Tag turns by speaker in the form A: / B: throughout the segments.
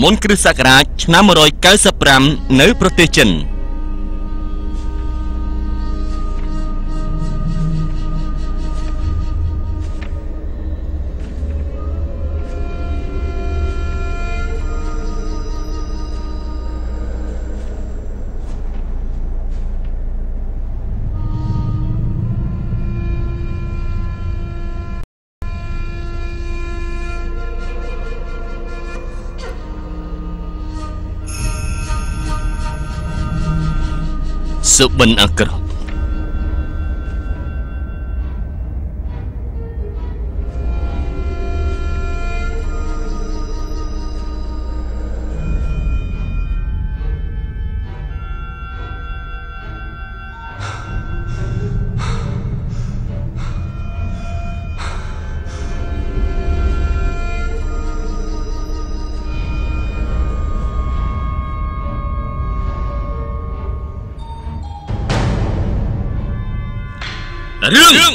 A: មុនគ្រិស្តសករាជឆ្នាំ195នៅប្រទេសចិនសុបិនអាក្រក់រឿង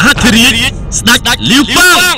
A: អធិរាជស្ដេចលាវប៉ាង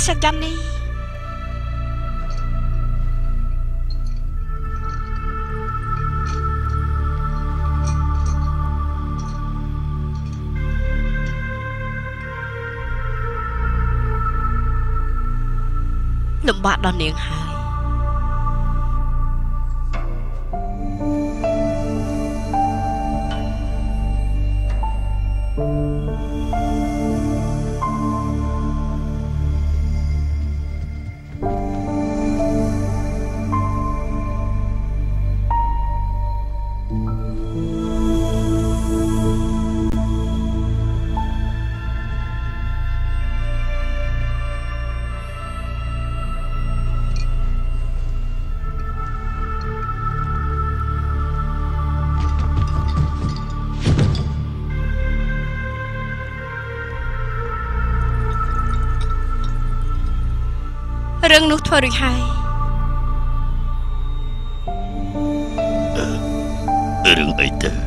A: សច្ចនីលំបាកដល់នាងហើយរឿងនោះធ្វើរួចហើយរឿងអីទៅ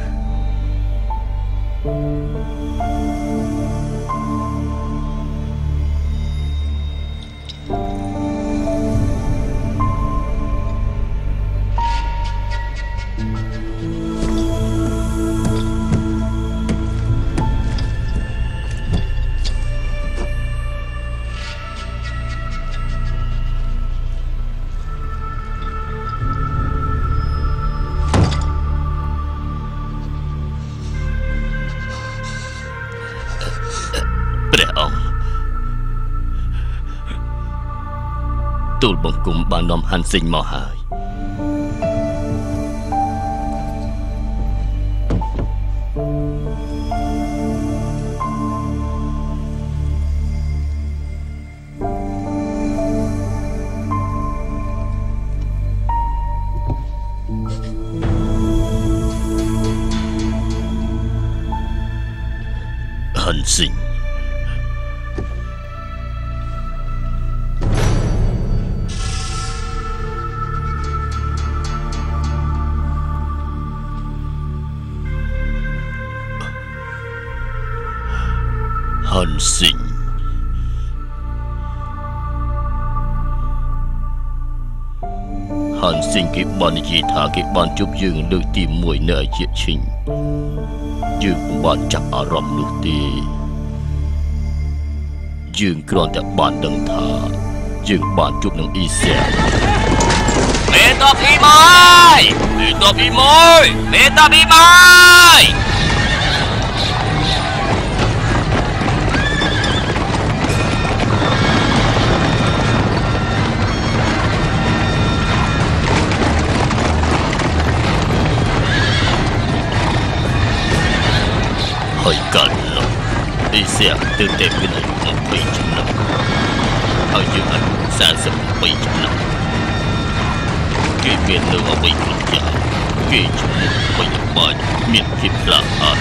A: ទូលបង្គំបាននាំហាន់សិញមកហើយហាន់សិញ ហាន់ស៊ីងគេបាននិយាយថាគេបានជួបយើងលើកទី1នៅអាជាឈិញយើងមិនបានចាប់អារម្មណ៍នោះទេយើងគ្រាន់តែបានដឹងថាយើងបានជួបនឹងអ៊ីសៀមេតាភីម៉ាយហើយកាលនោះអ៊ីសៀទើបតែមានអាយុ20ឆ្នាំហើយយើងអាយុ47ឆ្នាំគេមាននៅអ្វីគ្រប់យ៉ាងគេជំនួសបញ្ញាបត្រមានភាពក្លាហាន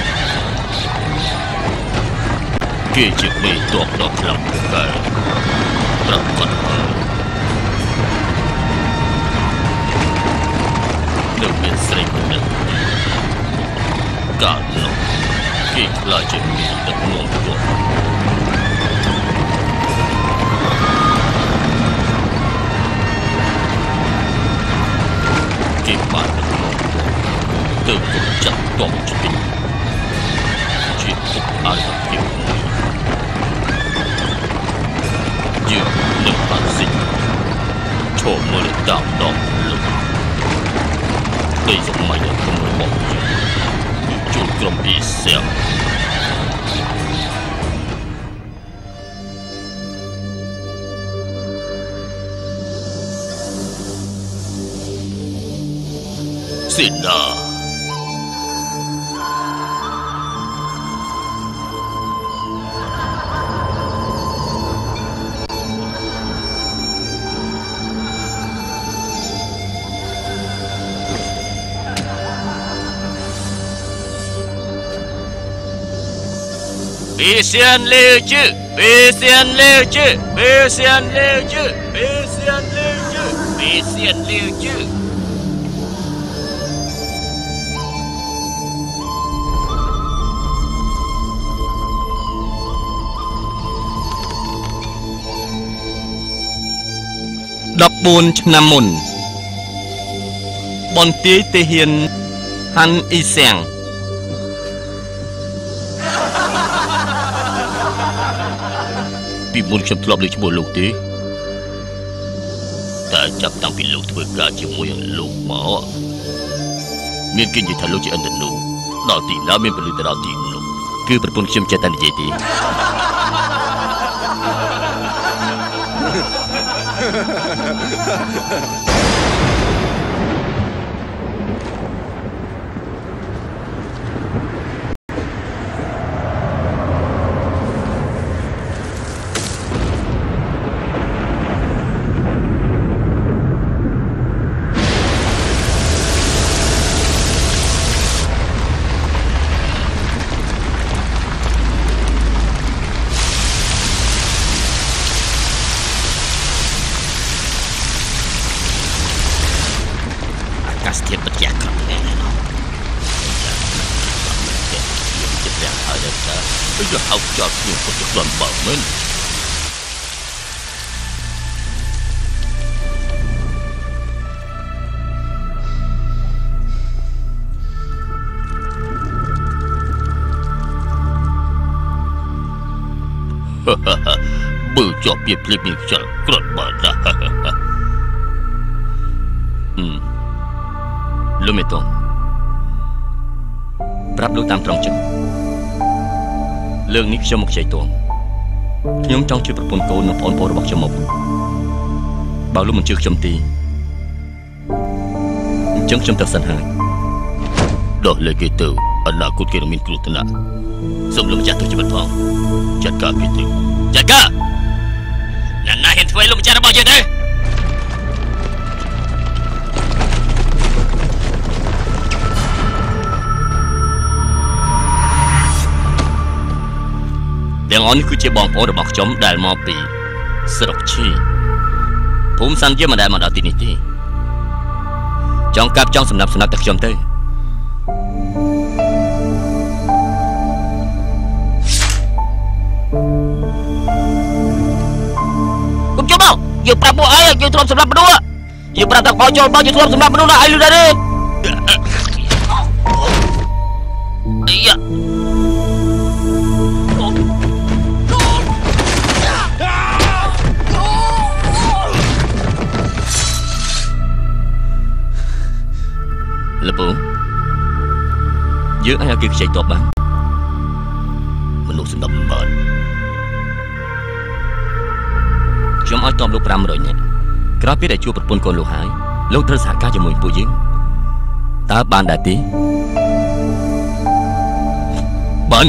A: គេជាមេតបដ៏ខ្លាំងពូកែប្រកបហើយនៅមានស្រីម្នាក់កាលនោះគេខ្លាចជាមានដឹកនាំទ័ពគេបានដឹកនាំទ័ពទើបក៏ចាត់ទ័ពឆ្ពិនជាពុកអរិយភាពមួយយើងនឹងបានសិញឈរមើលតាមដងលោកពេលសម័យដ៏គំរបស់យើងជួបក្រុមអ៊ីសៀសេនា别先溜去，别先溜去，别先溜去，别先溜去，别先溜去。14 ឆ្នាំមុនបន្ទាយទាហានហាន់អ៊ីសៀងពីមុនខ្ញុំធ្លាប់លើឈ្មោះលោកទេតែចាប់តាំងពីលោកធ្វើការជាមួយនឹងលោកមកមានគេនិយាយថាលោកជាឥន្ទ្រនូដល់ទីណាមានពលិទៅដល់ទីនោះគឺប្រពន្ធខ្ញុំចេះតែនិយាយទេបើជាប់ពីភ្លេចមានខ្យល់ក្រត់បាត់ណាលោកមេតូនប្រាប់លោកតាមត្រង់ចិត្តលើកនេះខ្ញុំមកខ្ចីតួងខ្ញុំចង់ជួយប្រពន្ធកូននិងបងប្អូនរបស់ខ្ញុំមកបើលោកមិនជឿខ្ញុំទេអញ្ចឹងខ្ញុំទៅសិនហើយដោះលែងគេទៅអនាគតគេនឹងមានគ្រោះថ្នាក់សូមលោកម្ចាស់ទៅជីវិតផងចាត់ការគេទៅចាត់ការណាស់ណាហ៊ានធ្វើលោកម្ចាស់របស់យើងទេទាំងអស់នេះគឺជាបងប្អូនរបស់ខ្ញុំដែលមកពីស្រុកឈីភូមិសាន់ជាមិនដែលមកដល់ទីនេះទេចង់កាប់ចង់សម្រាប់តែខ្ញុំទៅ យើងប្រាប់ពួកឯងយើងធ្លាប់សម្រាប់មនុស្សយើងប្រាប់ថាបោចូលបោយើងធ្លាប់សម្រាប់មនុស្សណាឯងលឺដែរទេអីយ៉ាលពូយើងអាចគេខ្ចីតបបានមនុស្សសំដប់បានខ្ញុំឲ្យតបលោក500នាក់ក្រោយពីដែលជួបប្រពន្ធកូនលោកហើយលោកត្រូវសហការជាមួយពួកយើងតើបានដែរទេបាន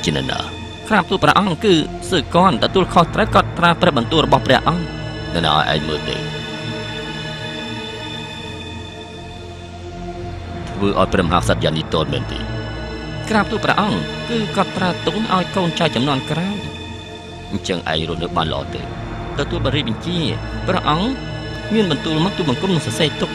A: ជាណាក្រាបទូលព្រះអង្គគឺសឺកនទទួលខុសត្រូវកត់ត្រាព្រះបន្ទូលរបស់ព្រះអង្គនៅណាឯងមើលទេធ្វើឲ្យព្រះមហាក្សត្រយ៉ាងនេះតូនមែនទេក្រាបទូលព្រះអង្គគឺកត់ត្រាទុកឲ្យកូនចៅចំនួនក្រោយអញ្ចឹងឯងរស់នៅបានល្អទេទទួលបរិបញ្ជាព្រះអង្គមានបន្ទូលមកទូលបង្គំនឹងសរសេរទុក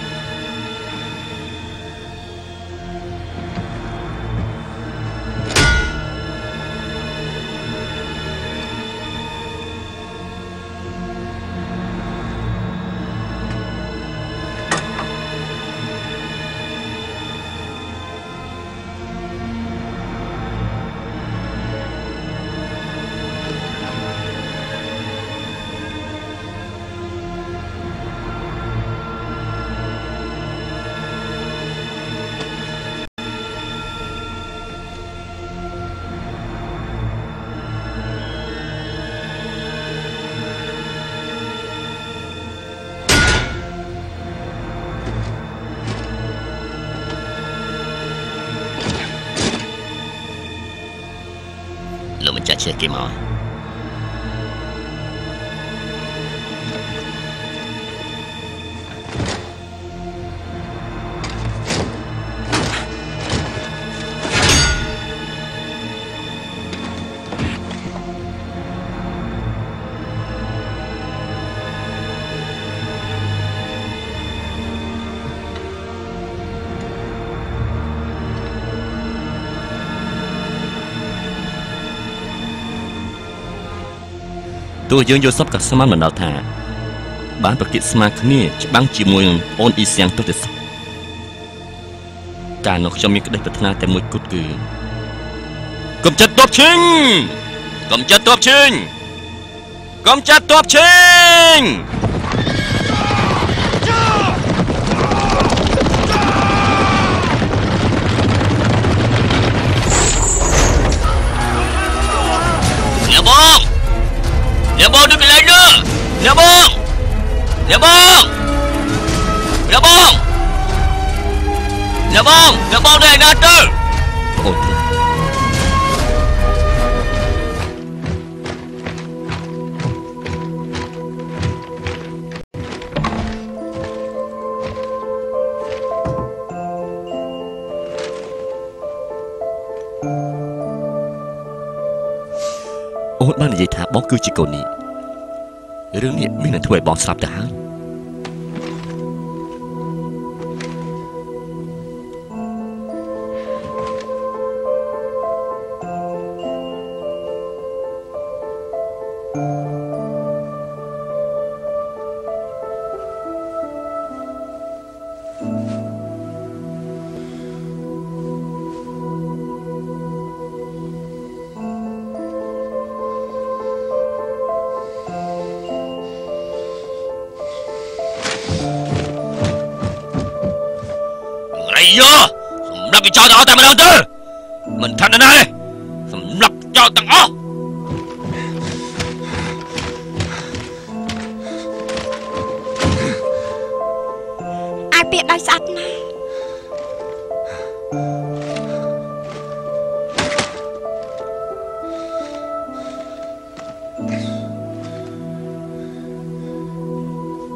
A: លោកមិនចាស់ជាគេមកទោះយើងយល់សពក៏ស្មានមិនដល់ថាបានប្រគិតស្មាគ្នាច្បាំងជាមួយនឹងអូនអ៊ីសៀងទុតិសការនោះខ្ញុំមានក្តីប្រាថ្នាតែមួយគត់គឺកុំចាត់ទ័ពឈិញកុំចាត់ទ័ពឈិញកុំចាត់ទ័ពឈិញអ្នកបងđứng lại nữaអ្នកបងអ្នកបងអ្នកបងអ្នកបងអ្នកបងđâyណាទៅអូនអូនបាននិយាយថាបងគឺជាកូននេះរឿងនេះមានតែធ្វើឲ្យបងស្លាប់ទៅហើយ អាយយោសម្រាប់វាចោលទាំងអស់តែម្ដងទៅមិនថាណាទេសម្រាប់ចោលទាំងអស់
B: អាយពាក្យដៃស្អាតណាស់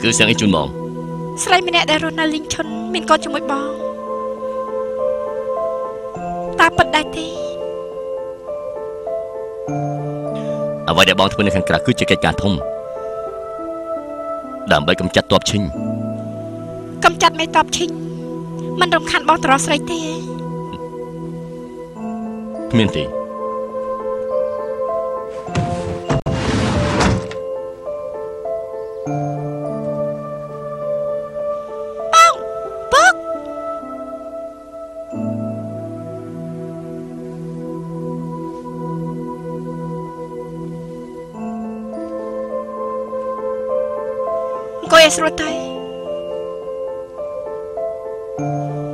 A: គឺសៀងអីជូនបង
B: ស្រីម្នាក់ដែលរស់នៅលីងឈុនមានកូនជាមួយបងតាពិតដែរទេ
A: អ្វីដែលបងធ្វើនៅខាងក្រៅគឺជាកិច្ចការធំដើម្បីកម្ចាត់ទ័ពឈិញ
B: កម្ចាត់មេតបឈិញមិនរំខានបងតរស្រីទេ
A: គ្មានទេ
B: អង្គុយឲ្យស្រួលទៅ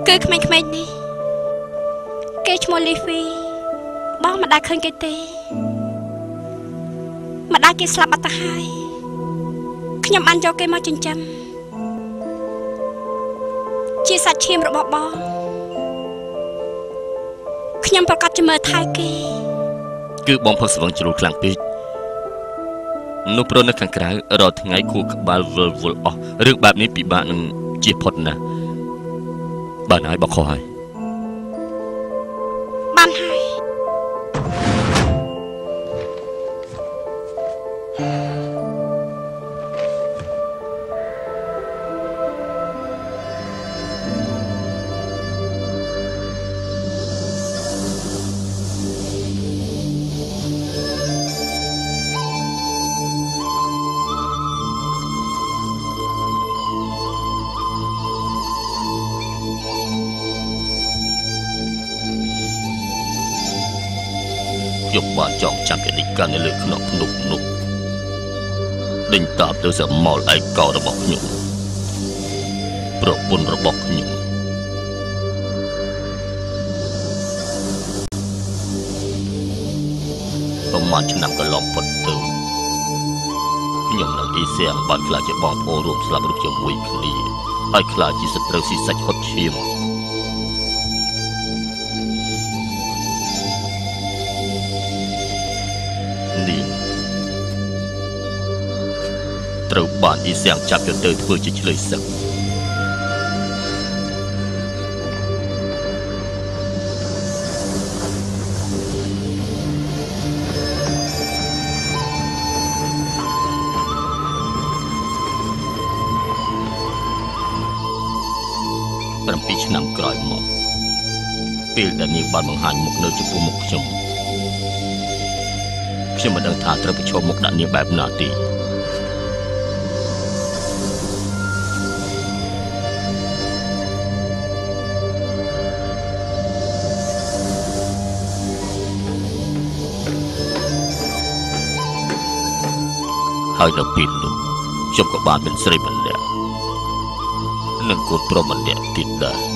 B: គឺក្មេងៗនេះគេឈ្មោះលីហ្វីបងមិនដែលឃើញគេទេម្ដាយគេស្លាប់អត់ទៅហើយខ្ញុំបានយកគេមកចិញ្ចឹមជាសាច់ឈាមរបស់បងខ្ញុំប្រកាសជាមើលថែគេ
A: គឺបងផឹកស្វឹងជ្រុលខ្លាំងពេកនោះព្រោះនៅខាងក្រៅរាល់ថ្ងៃខួរក្បាលវិលវល់អស់រឿងបែបនេះពិបាកនឹងជៀសផុតណាស់បានហើយបកខុសហើយ
B: បានហើយ
A: យកបានចងចាំកិច្ចការនៅលើខ្នងភ្នំនោះដេញតាបទៅសមោលឯកោរបស់ខ្ញុំប្រពន្ធរបស់ខ្ញុំប្រហែលឆ្នាំកន្លងផុតទៅខ្ញុំនិងអ៊ីសៀងបានខ្លាចជាបងប្អូនរួមស្លាប់រស់ជាមួយគ្នាហើយខ្លាចជាសត្រូវស៊ីសាច់ហត់ឈាមនេះត្រូវបានអ៊ីសៀងចាប់យកទៅធ្វើជាឆ្លើយសឹក7 ឆ្នាំក្រោយមកពេលដែលនាងបានបង្ហាញមុខនៅចំពោះមុខខ្ញុំមិនដឹងថាត្រូវប្រឈមមុខដាក់នាងបែបណាទេហើយដល់ពេលនោះខ្ញុំក៏បានមានស្រីម្នាក់និងកូនប្រុសម្នាក់ទៀតដែរ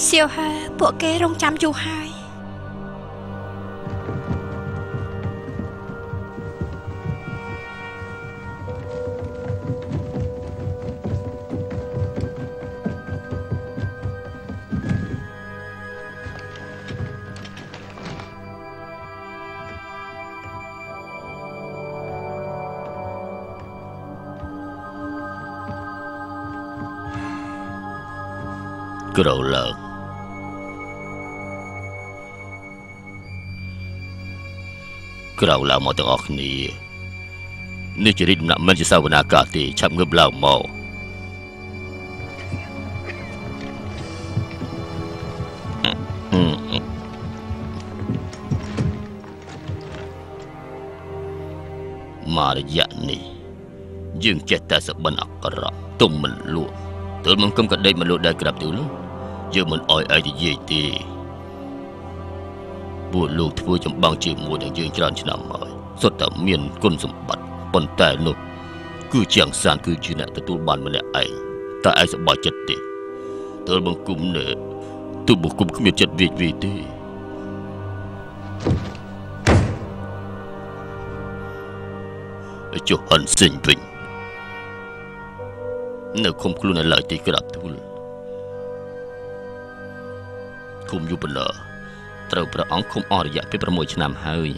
B: សៀវហើពួកគេរងចាំយូរហើយ
A: ក្រឡើងក្រឡើងមកទាំងអស់គ្នានេះជារីកដំណាក់មិនជាសាវនាការទេឆាប់ងើបឡើងមកមករយៈនេះយើងចេះតែសបិនអក្រក់ទុំមិនលក់ទើបមកគុំកដេកមកលក់ដែរក្រាប់ទូលយើងមិនអោយឯងនិយាយទេពួកលោកធ្វើចម្បាំងជាមួយនឹងយើងច្រើនឆ្នាំហើយសុទ្ធតែមានគុណសម្បត្តិប៉ុន្តែនោះគឺជាអង្គសានគឺជាអ្នកទទួលបានម្នាក់ឯងតែឯងសប្បាយចិត្តទេទើបមកគុំនេះទូបគុំគ្មានចិត្តវិវិទេចុះហិនសិញវិញនៅឃុំខ្លួននៅឡើយទីក្រាបទូលឃុំយុបលាត្រូវព្រះអង្គឃុំអស់រយៈពេល6ឆ្នាំហើយ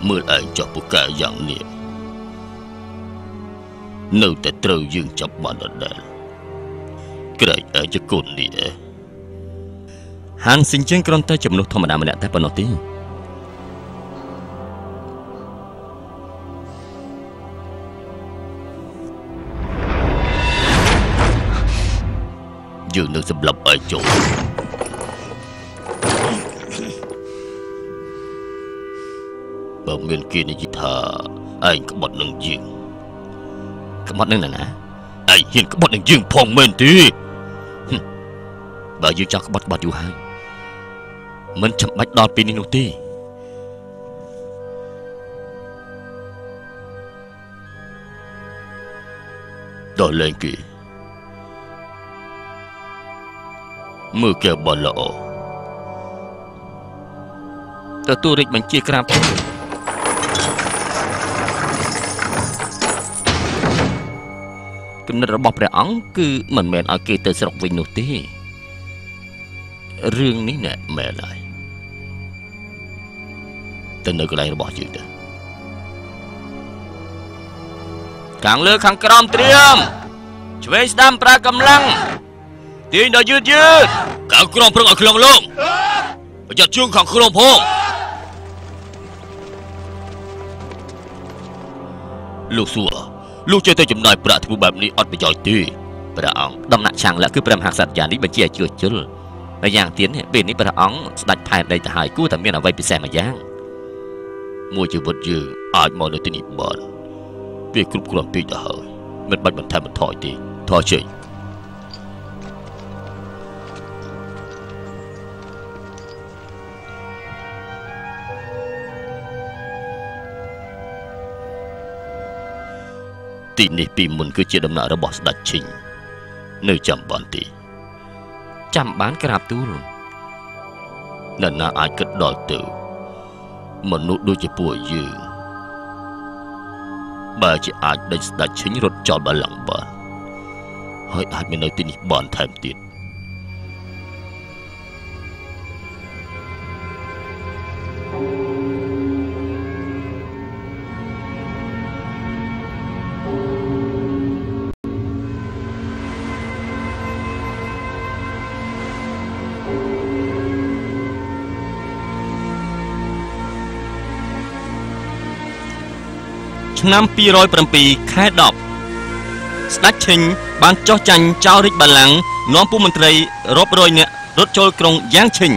A: មើលឯងចុះពូកែយ៉ាងនេះនៅតែត្រូវយើងចាប់បានដដែលក្រែងឯងជាកូននេះហានសិនជាងគ្រាន់តែចំនួនធម្មតាម្នាក់តែប៉ុណ្ណោះទេយើងនឹងសម្លាប់ឯងចូលបើមានគេនិយាយថាឯងក្បត់នឹងយើងក្បត់នឹងណាឯងហ៊ានក្បត់នឹងយើងផងមែនទេបើយើងចង់ក្បត់យូរហើយមិនចាំបាច់ដល់ពេលនេះនោះទេដល់លេងគេមើលគេបានល្អទទួលរាជបញ្ជាក្រាបគំនិតរបស់ព្រះអង្គគឺមិនមែនឲ្យគេទៅស្រុកវិញនោះទេរឿងនេះណែមែនហើយទៅនៅកន្លែងរបស់យើងទៅខាងលើខាងក្រោមត្រៀមឆ្វេងស្ដាំប្រើកម្លាំងទាញដល់យឺតខាងក្រោមប្រឹងឲ្យខ្លងលងប្រយ័ត្នជើងខាងក្រោមផងលោកសួរលោកចេះតែចំណាយប្រាក់ធ្វើបែបនេះអត់ប្រយោជន៍ទេព្រះអង្គដំណាក់ឆាំងលក្ខគឺព្រះមហាក្សត្រយ៉ាងនេះបញ្ជាឲ្យជួសជុលហើយយ៉ាងទៀតពេលនេះព្រះអង្គស្ដេចផែនដីទៅហើយគួរតែមានអ្វីពិសេសម្យ៉ាងមួយជីវិតយើងអាចមកនៅទីនេះបានវាគ្រប់គ្រាន់ពេកទៅហើយមិនបាច់បន្ថែមបន្ថយទេថយជ័យទីនេះពីមុនគឺជាដំណាក់របស់ស្ដេចឈិញនៅចាំបានទេចាំបានក្រាបទូលនរណាអាចគិតដល់ទៅមនុស្សដូចជាពួកយើងបើជាអាចដេញស្ដេចឈិញរត់ចោលបល្ល័ង្កបានហើយអាចមាននៅទីនេះបានថែមទៀតឆ្នាំ207ខែ10ស្ដេចឈិញបានចោះចាញ់ចោលរាជបល្ល័ង្កនាំពួកមន្ត្រីរាប់រយនាក់រត់ចូលក្រុងយ៉ាងឈិញ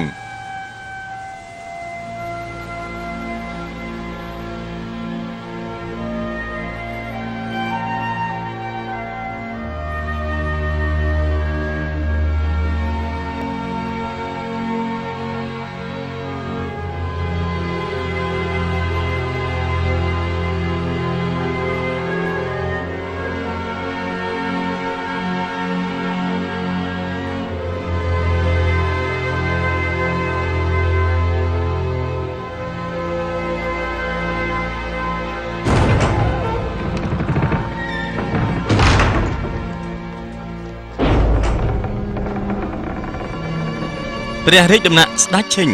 A: ព្រះរាជដំណាក់ស្ដេចឈិញ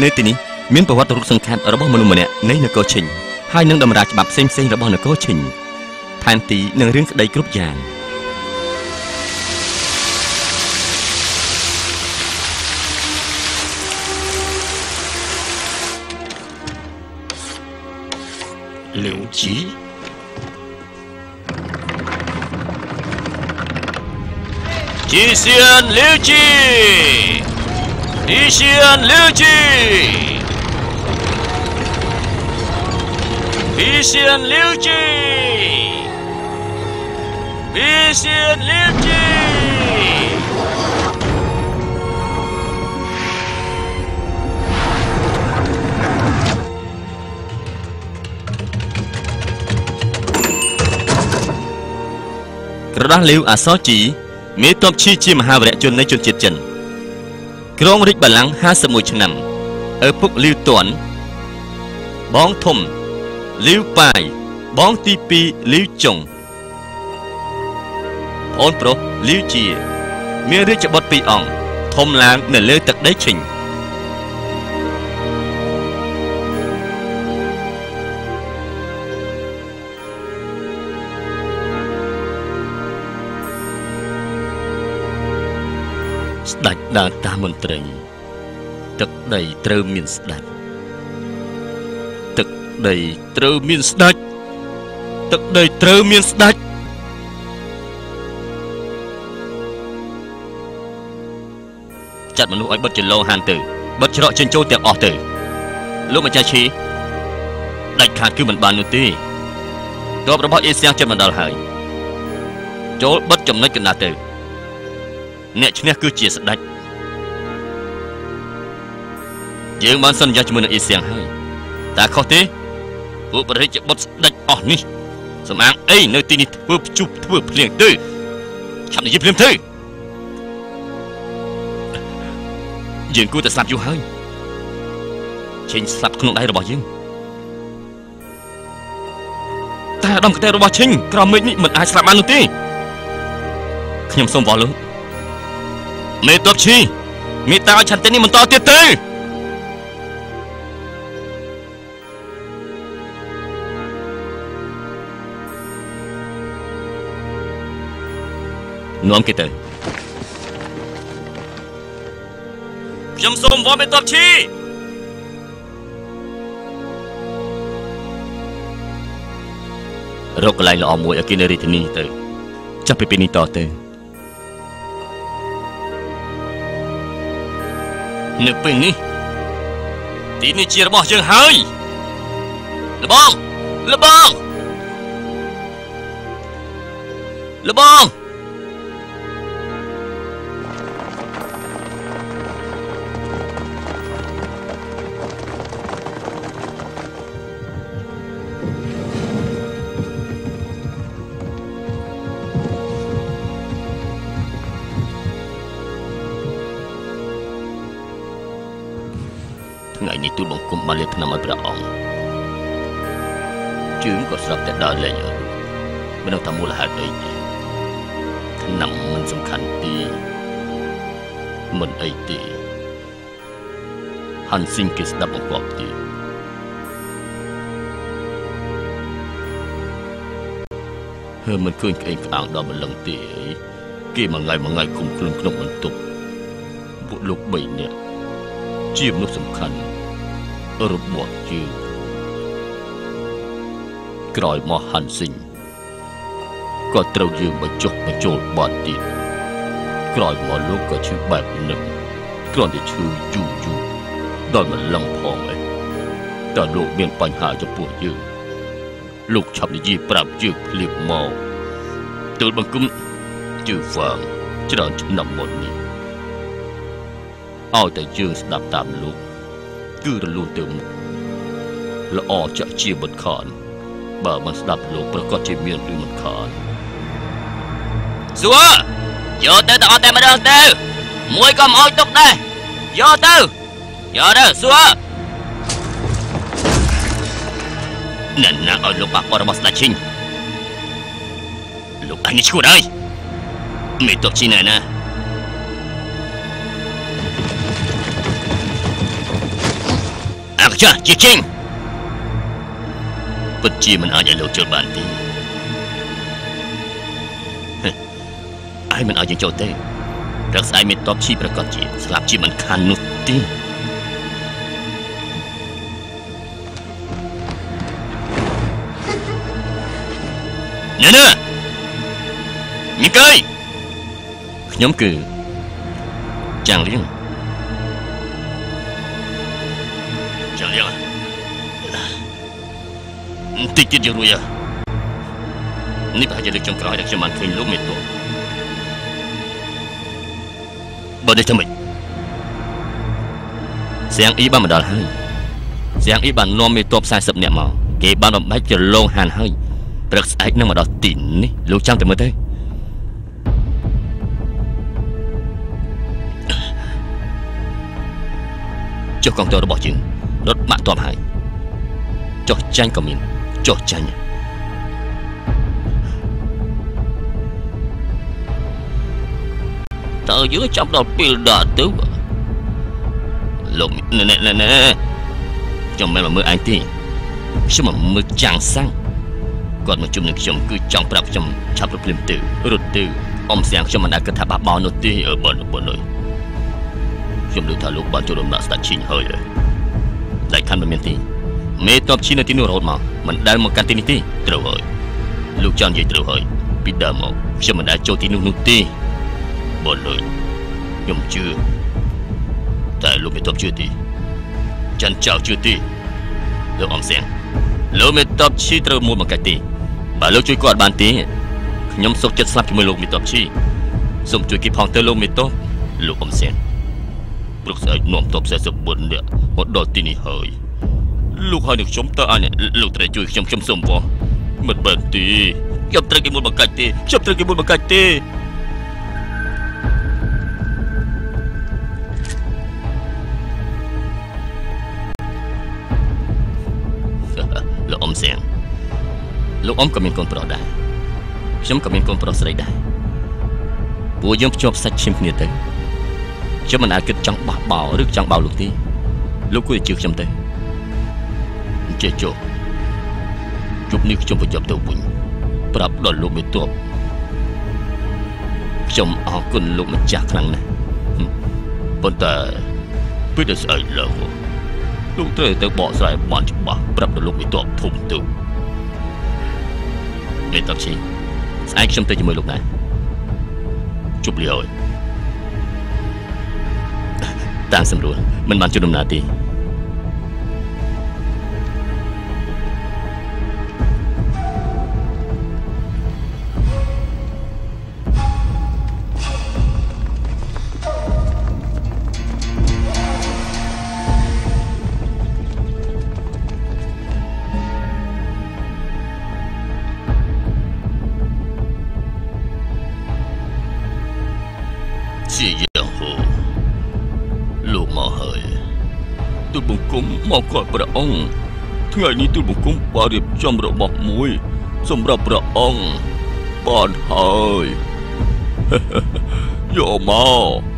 A: នៅទីនេះមានប្រវត្តិរូបសង្ខេបរបស់មនុស្សម្នាក់នៃនគរឈិញហើយនឹងតម្រាច្បាប់ផ្សេងៗរបស់នគរឈិញផែនទីនិងរឿងក្តីគ្រប់យ៉ាង
C: 刘吉极限刘吉极限刘吉极限刘吉极限刘吉ក្រដាស់លាវអសរជីមេតបឈីជាមហាវីរៈជននៃជនជាតិចិនគ្រងរាជបល្ល័ង្ក51ឆ្នាំឪពុកលាវទាន់បងធំលាវប៉ាយបងទី2លាវចុងប្អូនប្រុសលាវជាមានរាជបុត្រ2អង្គធំឡើងនៅលើទឹកដីឈិញស្ដេចដើរតាមមន្ត្រីទឹកដីត្រូវមានស្ដេចទឹកដីត្រូវមានស្ដេចទឹកដីត្រូវមានស្ដេចចាត់មនុស្សឲ្យបិទចន្លោហានទៅបិទច្រកចេញចូលទាំងអស់ទៅលោកម្ចាស់ឈីដាច់ខាតគឺមិនបាននោះទេទ័ពរបស់អេសៀងចិត្តមកដល់ហើយចូលបិទចំណុចកណ្ដាលទៅអ្នកឈ្នះគឺជាស្ដេចយើងបានសន្យាជាមួយនឹងអេសៀងហើយតែខុសទេពួកព្រះរាជបុត្រស្ដេចអស់នេះសម្អាងអីនៅទីនេះធ្វើភ្ជុះធ្វើភ្លៀងទៅឆាប់និយាយភ្លាមទៅយើងគួរតែស្លាប់យូរហើយឈិញស្លាប់ក្នុងដៃរបស់យើងតែអាដាមកតេរបស់ឈិញក្រមេឃនេះមិនអាចស្លាប់បាននោះទេខ្ញុំសូមវល់លោកមេតបឈីមេតាឲ្យឆន្ទៈនេះបន្តទៀតទៅនាំគេទៅខ្ញុំសូមវល់មេតបឈីរកកន្លែងល្អមួយឲ្យគេនៅរាជធានីទៅចាប់ពីពេលនេះតទៅនៅពេលនេះទីនេះជារបស់យើងហើយលបងលបងលបងថ្ងៃនេះទូលបង្គំបានលាបថ្នាំឲ្យព្រះអង្គជើងក៏ស្រាប់តែដើរលេងអត់មិនដឹងថាមូលហេតុអីទេថ្នាំមិនសំខាន់ទេមិនអីទេហាន់ស៊ីងគេស្ដាប់បង្គាប់ទេហើយមិនឃើញក្អេងក្អាងដល់ម្លឹងទេគេមួយថ្ងៃឃុំខ្លួនក្នុងបន្ទប់ពួកលោក3នាក់ជាមនុស្សសំខាន់របស់យើងក្រោយមកហាន់ស៊ីងក៏ត្រូវយើងបញ្ចុះបញ្ចូលបាត់ទៀតក្រោយមកលោកក៏ឈឺបែបនេះគ្រាន់តែឈឺយូរដល់មិនលឹងផងឯងតើលោកមានបញ្ហាចំពោះយើងលោកឆាប់និយាយប្រាប់យើងភ្លាមមកទូលបង្គំជឿហ្វាងច្រើនឆ្នាំមុននេះឲ្យតែយើងស្ដាប់តាមលោកគឺរលូនទៅមុខល្អចាក់ជាមិនខានបើមិនស្ដាប់លោកប្រកាសជាមានឬមិនខានសួរយកទៅអត់តែម្ដងទៅមួយក៏មិនអោយទុកដែរយកទៅសួរណែណាឲ្យលោកប៉ះពាល់របស់ស្ដេចឈិញលោកអញឈួតហើយមេតបជីណែណា
A: ចាជាចេញពិតជាមិនអាចឲ្យលោកចូលបានទេឯងមិនឲ្យយើងចូលទេរកស្អែកមានតបឈីប្រកាសជាស្លាប់ជាមិនខាននោះទេណែមីកៃខ្ញុំគឺចាំងលៀងតិចទៀតយើងរួចនេះប្រហែលជាលើកចុងក្រោយដែលខ្ញុំបានឃើញលោកមេតួបើនេះធ្វើម៉េចសៀងអ៊ីបានមកដល់ហើយសៀងអ៊ីបាននាំមេតួ40នាក់មកគេបានបំបែកជាលងហានហើយព្រឹកស្អែកនឹងមកដល់ទីនេះលោកចាំតែមើលទៅចុះកងទ័ពរបស់យើងរត់បាក់តបហើយចុះចាញ់ក៏មានចុះចាញ់តើយើងចាប់ដល់ពេលដល់ទៅលោកណែខ្ញុំមិនមើលឯងទេខ្ញុំមកមើលចាំងសាំងគាត់មកជុំនឹងខ្ញុំគឺចង់ប្រាប់ខ្ញុំឆាប់រត់ភ្លាមទៅរត់ទៅអ៊ំសៀងខ្ញុំមិនដែលគិតថាបាក់បោនោះទេបងអើយខ្ញុំលើកថាលោកបានចូលដំណាក់ស្ដេចឈីងហើយតែខាន់មិនមានទេមេតបឈីនៅទីនោះរហូតមកមិនដែលមកកាន់ទីនេះទេត្រូវហើយលោកចង់និយាយត្រូវហើយពីដើមមកខ្ញុំមិនដែលចូលទីនោះទេបងអើយខ្ញុំជឿតែលោកមេតបជឿទេចាន់ចៅជឿទេលោកអ៊ំសៀងលោកមេតបឈីត្រូវមួយមកកាច់ទេបើលោកជួយគាត់បានទេខ្ញុំសុខចិត្តស្លាប់ជាមួយលោកមេតបឈីសូមជួយគេផងទៅលោកមេតបលោកអ៊ំសៀងព្រោះស្អែកនាំតប44នាក់មកដល់ទីនេះហើយលោកហើយនឹងខ្ញុំតើអញលោកត្រូវជួយខ្ញុំសូមបងមិនបានទេខ្ញុំត្រូវគេមួយមកកាច់ទេខ្ញុំត្រូវគេមួយមកកាច់ទេលោកអ៊ំសៀងលោកអ៊ំក៏មានកូនប្រុសដែរខ្ញុំក៏មានកូនប្រុសស្រីដែរពួកយើងភ្ជាប់សាច់ឈាមគ្នាទៅខ្ញុំមិនអាចគិតចង់បះបោឬចង់បោលោកទេលោកគួរតែជឿខ្ញុំទៅចេះចុះជប់នេះខ្ញុំបញ្ចប់ទៅវិញប្រាប់ដល់លោកមេតបខ្ញុំអរគុណលោកម្ចាស់ខ្លាំងណាស់ប៉ុន្តែពេលដែលស្អែកឡើងលោកត្រូវទៅបកស្រាយបានច្បាស់ប្រាប់ដល់លោកមេតបធំទៅមេតបឈីស្អែកខ្ញុំទៅជាមួយលោកណាជប់លាហើយតាមសម្រួលមិនបានជួយដំណើរទេជាយ៉ាងហូលោកមកហើយទូលបង្គំមកគាត់ព្រះអង្គថ្ងៃនេះទូលបង្គំបានរៀបចំរបស់មួយសម្រាប់ព្រះអង្គបានហើយយកមក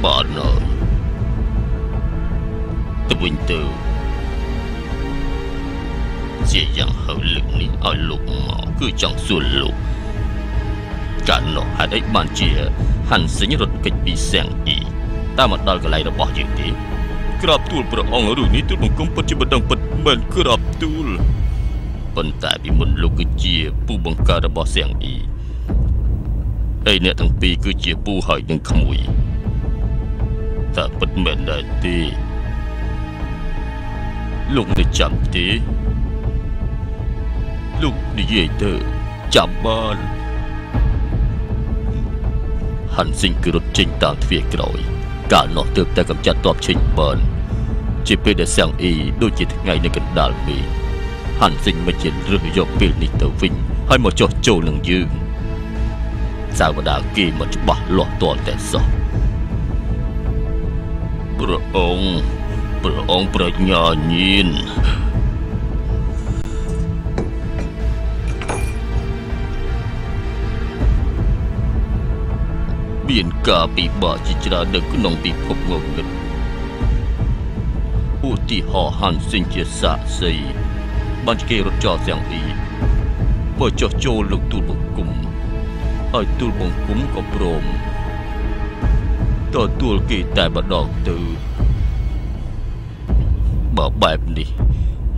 A: បានហើយទៅវិញទៅជាយ៉ាងហៅលើកនេះឲ្យលោកមកគឺចង់សួរលោកកាលនោះហេតុអីបានជាហាន់សិញរត់គេចពីសៀងអ៊ីតាមមកដល់កន្លែងរបស់យើងទេក្រាបទូលព្រះអង្គរឿងនេះទូលបង្គំពិតជាមិនដឹងពិតមែនក្រាបទូលប៉ុន្តែពីមុនលោកគឺជាពូបង្កើតរបស់សៀងអ៊ីហើយអ្នកទាំងពីរគឺជាពូហើយនឹងក្មួយតែពិតមែនដែរទេលោកនៅចាំទេលោកនិយាយទៅចាំបានហាន់សិញគឺរត់ចេញតាមទ្វារក្រោយកាលនោះទើបតែកម្ចាត់ទ័ពឈិញបានជាពេលដែលសៀងអ៊ីដូចជាថ្ងៃនៅកណ្ដាលមេឃហាន់សិញមិនជារើសយកពេលនេះទៅវិញហើយមកចោះចូលនឹងយើងសាវតាគេមិនច្បាស់លាស់ទាល់តែសោះព្រះអង្គ
C: ព្រះអង្គប្រាជ្ញាញាណមានការពិបាកជាច្រើននៅក្នុងពិភពងងឹតឧទាហរណ៍ហាន់សិនជាសាក់សីបានគេរត់ចោលទាំងពីរបើចោះចូលលោកទូលបង្គំហើយទូលបង្គំក៏ព្រមទទួលគេតែម្ដងទៅបើបែបនេះ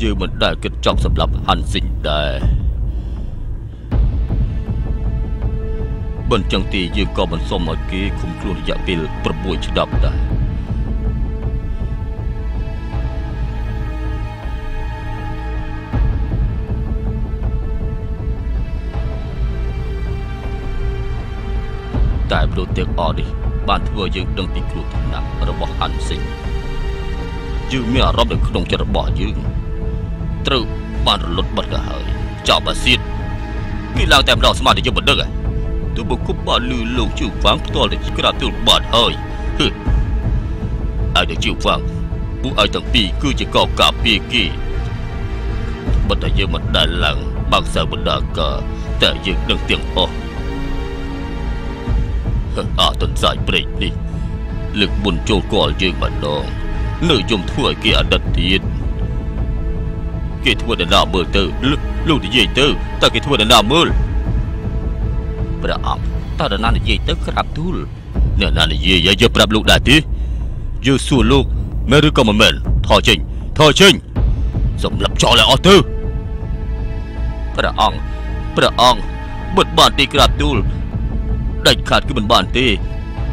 C: យើងមិនដែលគិតចង់សម្លាប់ហាន់សិនដែរមិនចឹងទេយើងក៏មិនសុំឲ្យគេឃុំខ្លួនរយៈពេល6 ឆ្នាំដែរតែព្រោះទាំងអស់នេះបានធ្វើយើងដឹងពីគ្រោះថ្នាក់របស់ហាន់សិនយើងមានអារម្មណ៍នៅក្នុងចិត្តរបស់យើងត្រូវបានរលត់បាត់ទៅហើយចោលបាសៀតគេឡើងតែម្ដងស្មារតីយើងមិនដឹងហើយទូបង្គំបានលឺលោកជឿវ៉ាងផ្ទាល់តែក្រាបទូលបាត់ហើយឲ្យតែជឿវ៉ាងពួកឲ្យទាំងពីរគឺជាកោការពារគេបើតែយើងមិនដែលឡើងបាក់សៅបណ្ដាការតែយើងដឹងទាំងអស់ទន្សាយព្រៃនេះលើកបុណ្យចូលគាល់យើងម្ដងនៅយំធ្វើឲ្យគេអាណិតទៀតគេធ្វើដល់ណាមើលទៅលោកនិយាយទៅតើគេធ្វើដល់ណាមើលព្រះអង្គតើដល់ណានិយាយទៅក្រាបទូលអ្នកណានិយាយយើងប្រាប់លោកដែរទេយើងសួរលោកមែនឬក៏មិនមែនថយចេញសម្រាប់ចោលឲ្យអស់ទៅព្រះអង្គបិទបានទីក្រាបទូលដាច់ខាតគឺមិនបានទេ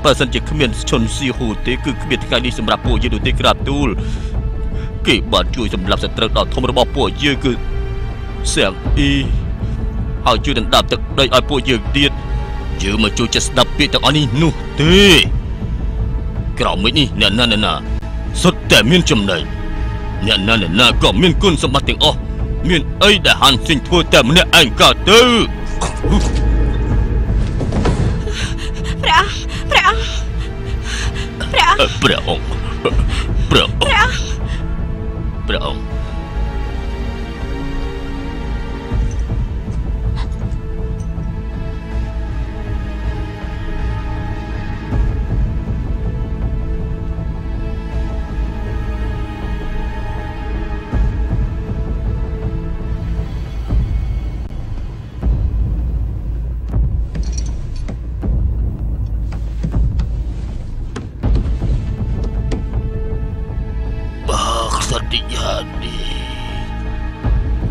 C: បើសិនជាគ្មានឈុនស៊ីហូទេគឺគ្មានថ្ងៃនេះសម្រាប់ពួកយើងនោះទេក្រាបទូលគេបានជួយសម្រាប់សត្រូវដ៏ធំរបស់ពួកយើងគឺសៀងអ៊ីហើយជួយដណ្ដើមទឹកដីឲ្យពួកយើងទៀតយើងមកជួយចិត្តស្ដាប់ពាក្យទាំងអស់នេះនោះទេក្រោមមិញនេះអ្នកណាសុទ្ធតែមានចំណេញអ្នកណាក៏មានគុណសម្បត្តិទាំងអស់មានអីដែលហាន់សិនធ្វើតែម្នាក់ឯងកើតទៅព្រះអង្គ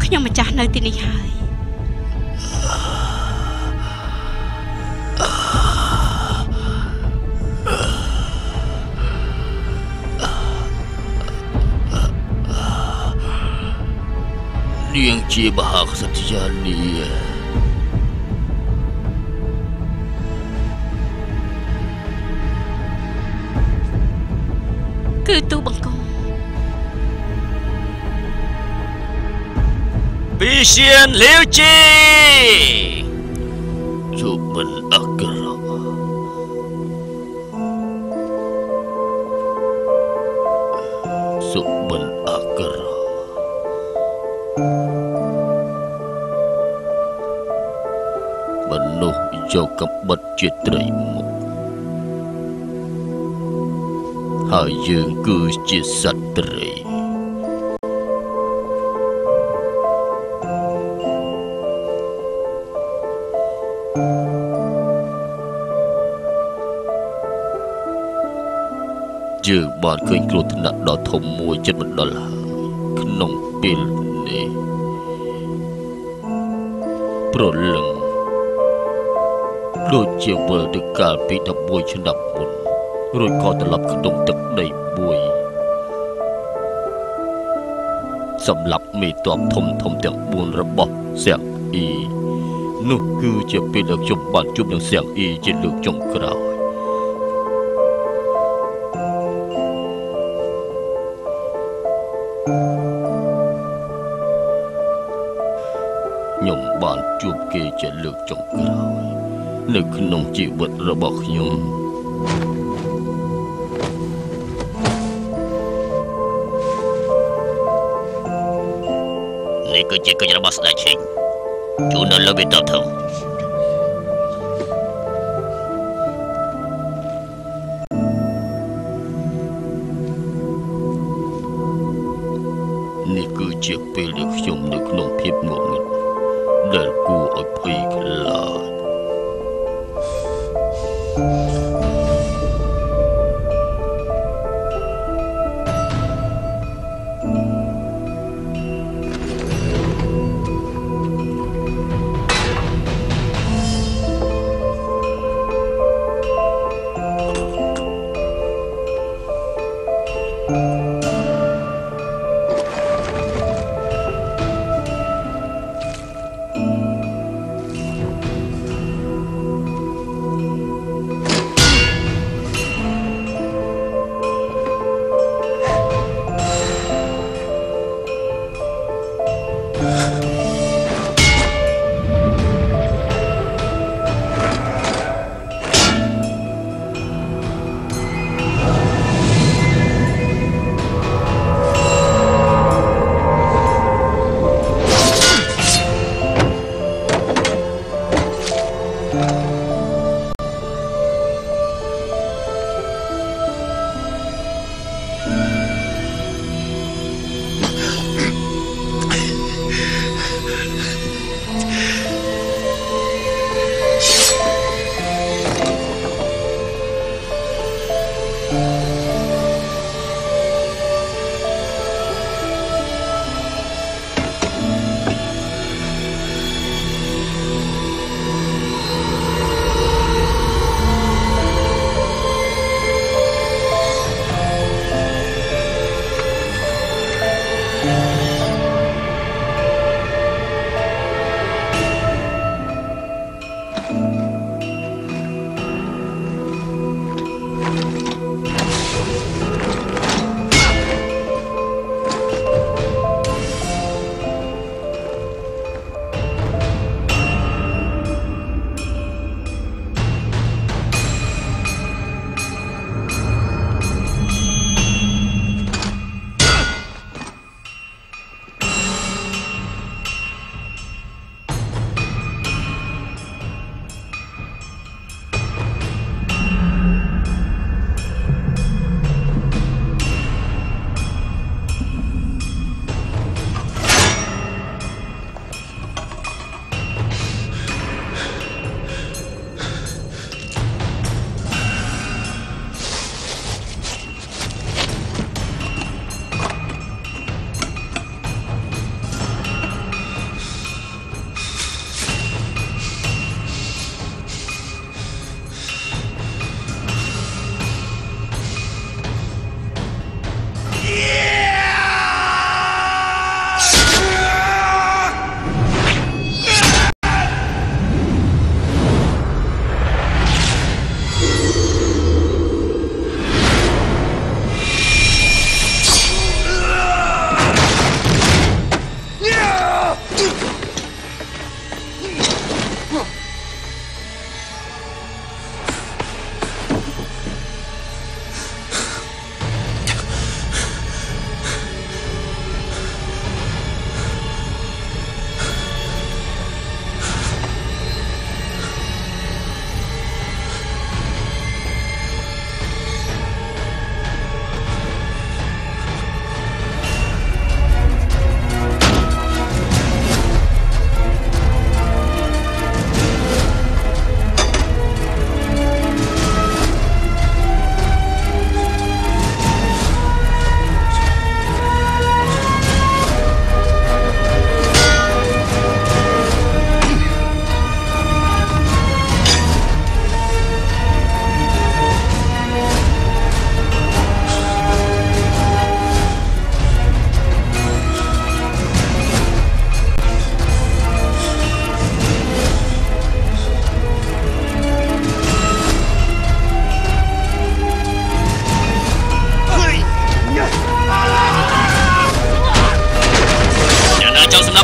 B: ខ្ញុំម្ចាស់នៅទីនេះហើយ
C: នាងជាមហាក្សត្រយានី
B: គឺទូបង្គំ
A: ពីសៀនលាវជី
C: ជួបមិនអក្រក់សុបិនអក្រក់មនុស្សយកកបិតជាត្រីមុខហើយយើងគឺជាសត្វត្រីយើងបានឃើញគ្រោះថ្នាក់ដ៏ធំមួយជិតមកដល់ហើយក្នុងពេលនេះព្រលឹងដូចជាវិលទៅកាលពី11 ឆ្នាំមុនរួចក៏ត្រឡប់ក្នុងទឹកដីមួយ សម្រាប់មេតបធំទាំង4របស់សៀងអ៊ីនោះគឺជាពេលដែលខ្ញុំបានជួបនឹងសៀងអ៊ីជាលើកចុងក្រោយខ្ញុំបានជួបគេជាលើកចុងក្រោយនៅក្នុងជីវិតរបស់ខ្ញុំ
A: នេះគឺជាកិច្ចរបស់ស្ដេចឈិងជូនដល់លើវិតបធំនេះគឺជាពេលដែលខ្ញុំនៅក្នុងភាពងងឹតដែលគួរឲ្យភ័យខ្លាច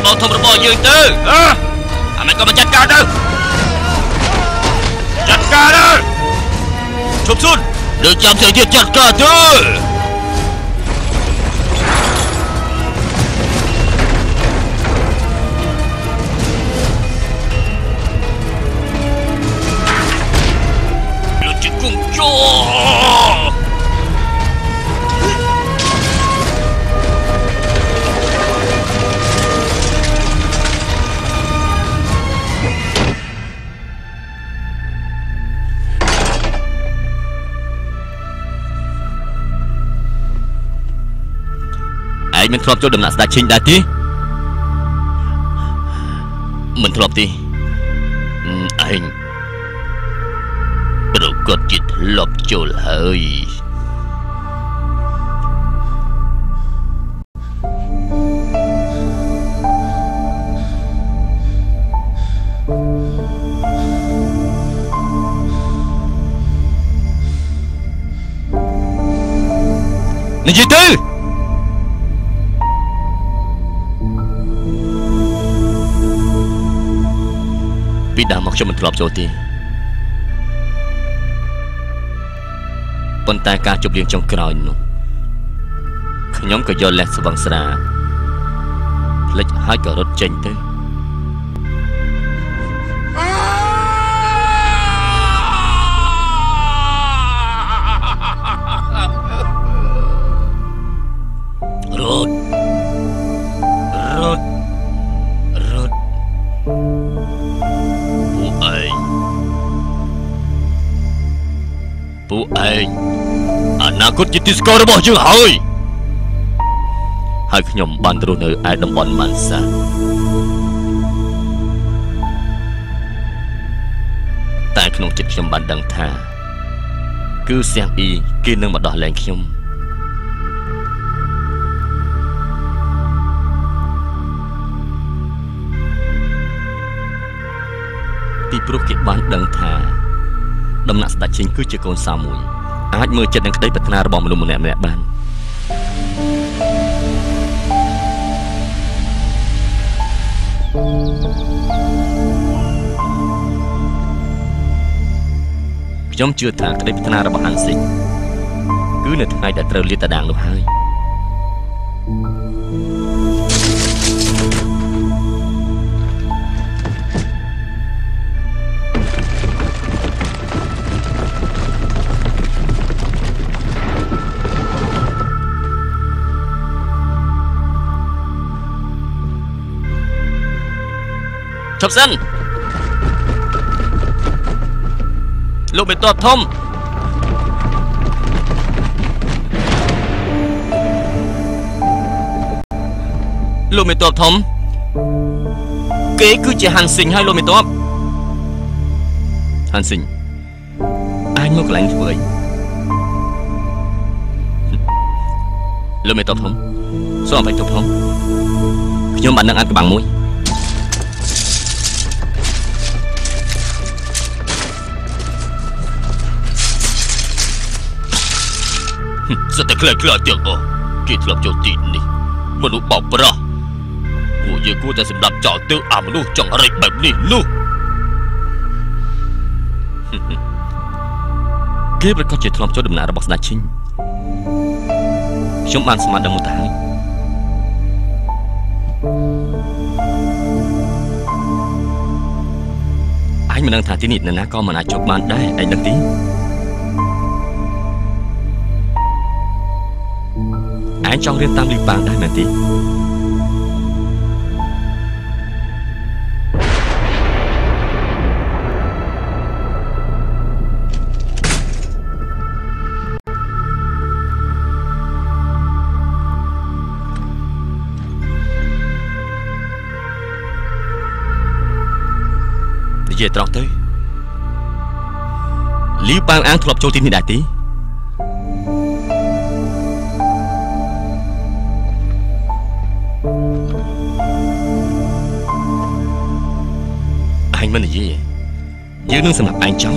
C: បងធំរបស់យើងទៅអាមិនក៏មកចាត់ការទៅចាត់ការទៅឈប់ស៊ុនលើកចាំទៅទៀតចាត់ការទៅ មានធ្លាប់ចូលដំណាក់ស្ដេចឈិញដែរទេមិនធ្លាប់ទេឯងប្រកាសជាធ្លាប់ចូលហើយនិយាយទៅពីដើមមកខ្ញុំមិនធ្លាប់ចូលទេប៉ុន្តែការជប់លៀងចុងក្រោយនោះខ្ញុំក៏យកលេសស្វឹងស្រាភ្លេចហើយក៏រត់ចេញទៅពួកឯងអនាគតជាទីស្គាល់របស់យើងហើយខ្ញុំបានរស់នៅឯតំបន់ម៉ាន់សាតែក្នុងចិត្តខ្ញុំបានដឹងថាគឺសៀងអ៊ីគេនឹងមកដោះលែងខ្ញុំពីព្រោះគេបានដឹងថាដំណាក់ស្ដេចឈិញគឺជាកូនសៅមួយអាចមើលចិត្តនឹងក្តីប្រាថ្នារបស់មនុស្សម្នាក់ៗបានខ្ញុំជឿថាក្តីប្រាថ្នារបស់ហាន់ស៊ីងគឺនៅថ្ងៃដែលត្រូវលាតត្រដាងនោះហើយឈប់សិនលោកមេតបធំលោកមេតបធំគេគឺជាហាន់ស៊ីងហើយលោកមេតបហាន់ស៊ីងអញមកកន្លែងធ្វើអីលោកមេតបធំសូមអភ័យទោសផងខ្ញុំបាននឹងអានក្បាំងមួយសិតតែខ្លាំងទាំងអស់គេធ្លាប់ចូលទីនេះមនុស្សបោកប្រាស់ពួកយើងគួរតែសម្ដាប់ចោលទៅអាមនុស្សចង់រែកបែបនេះនោះគេប្រកាសជាធ្លាប់ចូលដំណើររបស់ស្ដេចឈិញខ្ញុំបានស្មានដឹងមកទៅហើយអញមិនដឹងថាទីនេះនរណាក៏មិនអាចចូលបានដែរឯងដឹងទេឯងចង់រៀនតាមលីប៉ាងដែរមែនទេនិយាយត្រង់ទៅលីប៉ាងអាងធ្លាប់ចូលទីនេះដែរទេមិននិយាយយើងនឹងសម្រាប់ឯងចោល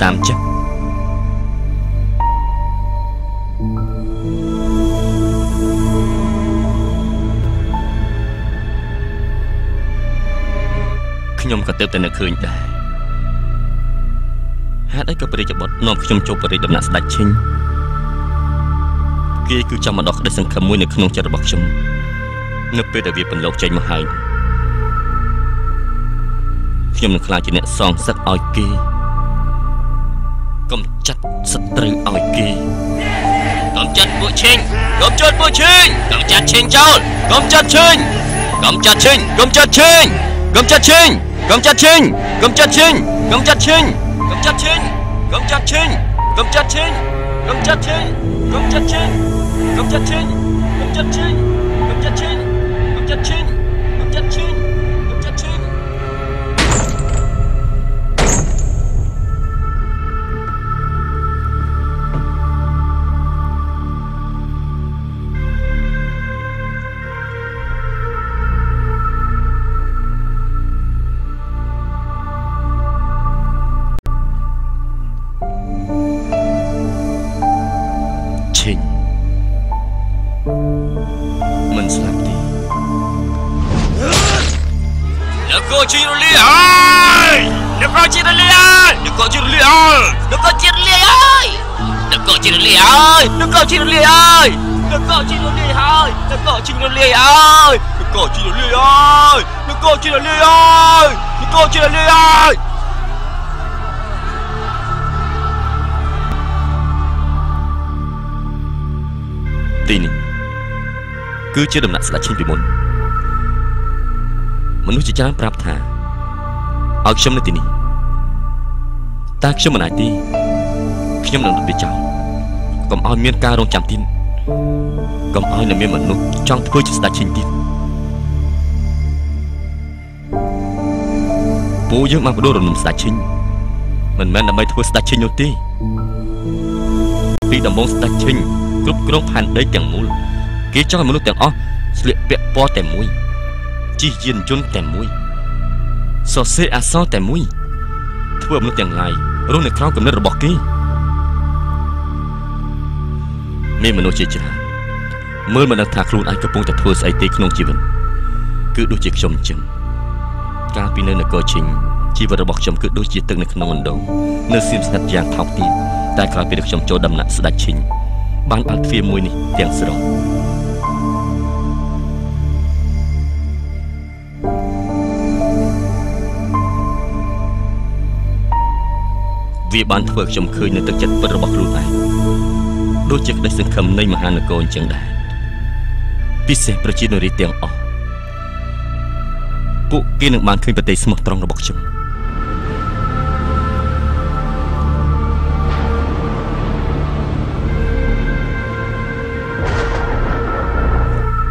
C: តាមចិត្តខ្ញុំក៏ទើបតែនឹកឃើញដែរហេតុអីក៏ព្រះរាជបុត្រនាំខ្ញុំចូលបរិយាដំណាក់ស្ដេចឈិញគេគឺចង់មកដោះក្តីសង្ឃឹមមួយនៅក្នុងចិត្តរបស់ខ្ញុំនៅពេលដែលវាពន្លកចេញមកហើយខ្ញុំនឹងខ្លាចជាអ្នកសងសឹកឲ្យគេកំចាត់សត្រូវឲ្យគេកំចាត់ពួកឈិញកំចាត់ពួកឈិញកំចាត់ឈិញចោលកំចាត់ឈិញកំចាត់ឈិញកំចាត់ឈិញកំចាត់ឈិញកំចាត់ឈិញកំចាត់ឈិញកំចាត់ឈិញកំចាត់ឈិញកំចាត់ឈិញកំចាត់ឈិញកំចាត់ឈិញកំចាត់ឈិញកំចាត់ឈិញកំ ទីនេះគឺជាដំណាក់ស្ដេចឈិញពីមុនមនុស្សជាច្រើនប្រាប់ថាឲ្យខ្ញុំនៅទីនេះតែខ្ញុំមិនអាចទេខ្ញុំនឹងទៅចោលកុំឲ្យមានការរងចាំទៀតកុំឲ្យនៅមានមនុស្សចង់ធ្វើជាស្ដេចឈិញទៀតពូយើងបានបដូររំលំស្ដេចឈិញមិនមែនដើម្បីធ្វើស្ដេចឈិញនោះទេពីដំបូងស្ដេចឈិញគ្រប់គ្រងផែនដីទាំងមូលគេចង់ឲ្យមនុស្សទាំងអស់ស្លៀកពាក់ពណ៌តែមួយជិះយានយន្តតែមួយសរសេរអក្សរតែមួយធ្វើមនុស្សទាំងឡាយរស់នៅក្រោមគំនិតរបស់គេមានមនុស្សជាច្រើនមើលមិនដឹងថាខ្លួនឯងកំពុងតែធ្វើស្អីទេក្នុងជីវិតគឺដូចជាខ្ញុំអញ្ចឹងកាលពីនៅនគរឈិញជីវិតរបស់ខ្ញុំគឺដូចជាទឹកនៅក្នុងអណ្ដូងនៅសៀមស្និទ្ធយ៉ាងថោកទាបតែក្រោយពេលខ្ញុំចូលដំណាក់ស្ដេចឈិញបានបើកទ្វារមួយនេះទាំងស្រុងវាបានធ្វើខ្ញុំឃើញនៅទឹកចិត្តពិតរបស់ខ្លួនឯងដូចជាក្តីសង្ឃឹមនៃមហានគរអញ្ចឹងដែរពិសេសប្រជានារីទាំងអស់ពួកគេនឹងបានឃើញប្រទេសស្មោះត្រង់របស់ខ្ញុំ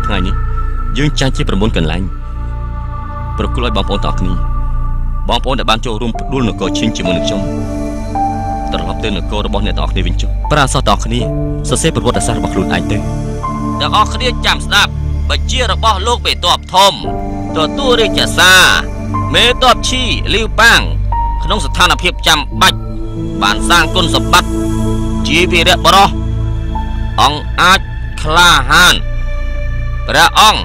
C: ថ្ងៃនេះយើងចាញ់ជា9កន្លែងប្រគល់ឲ្យបងប្អូនទាំងអស់គ្នាបងប្អូនដែលបានចូលរួមផ្ដួលនគរឈិញជាមួយនឹងខ្ញុំត្រឡប់ទៅនគររបស់អ្នកទាំងអស់គ្នាវិញចុះប្រាសោះទាំងអស់គ្នាសរសេរប្រវត្តិសាស្ត្ររបស់ខ្លួនឯងទៅ
A: ទាំងអស់គ្នាចាំស្ដាប់បញ្ជារបស់លោកមេទ័ពធំទទួលរាជសារមេទ័ពឈីលីវប៉ាងក្នុងស្ថានភាពចាំបាច់បានសាងគុណសម្បត្តិជាវីរៈបរិសអង្គអាចក្លាហានព្រះអង្គ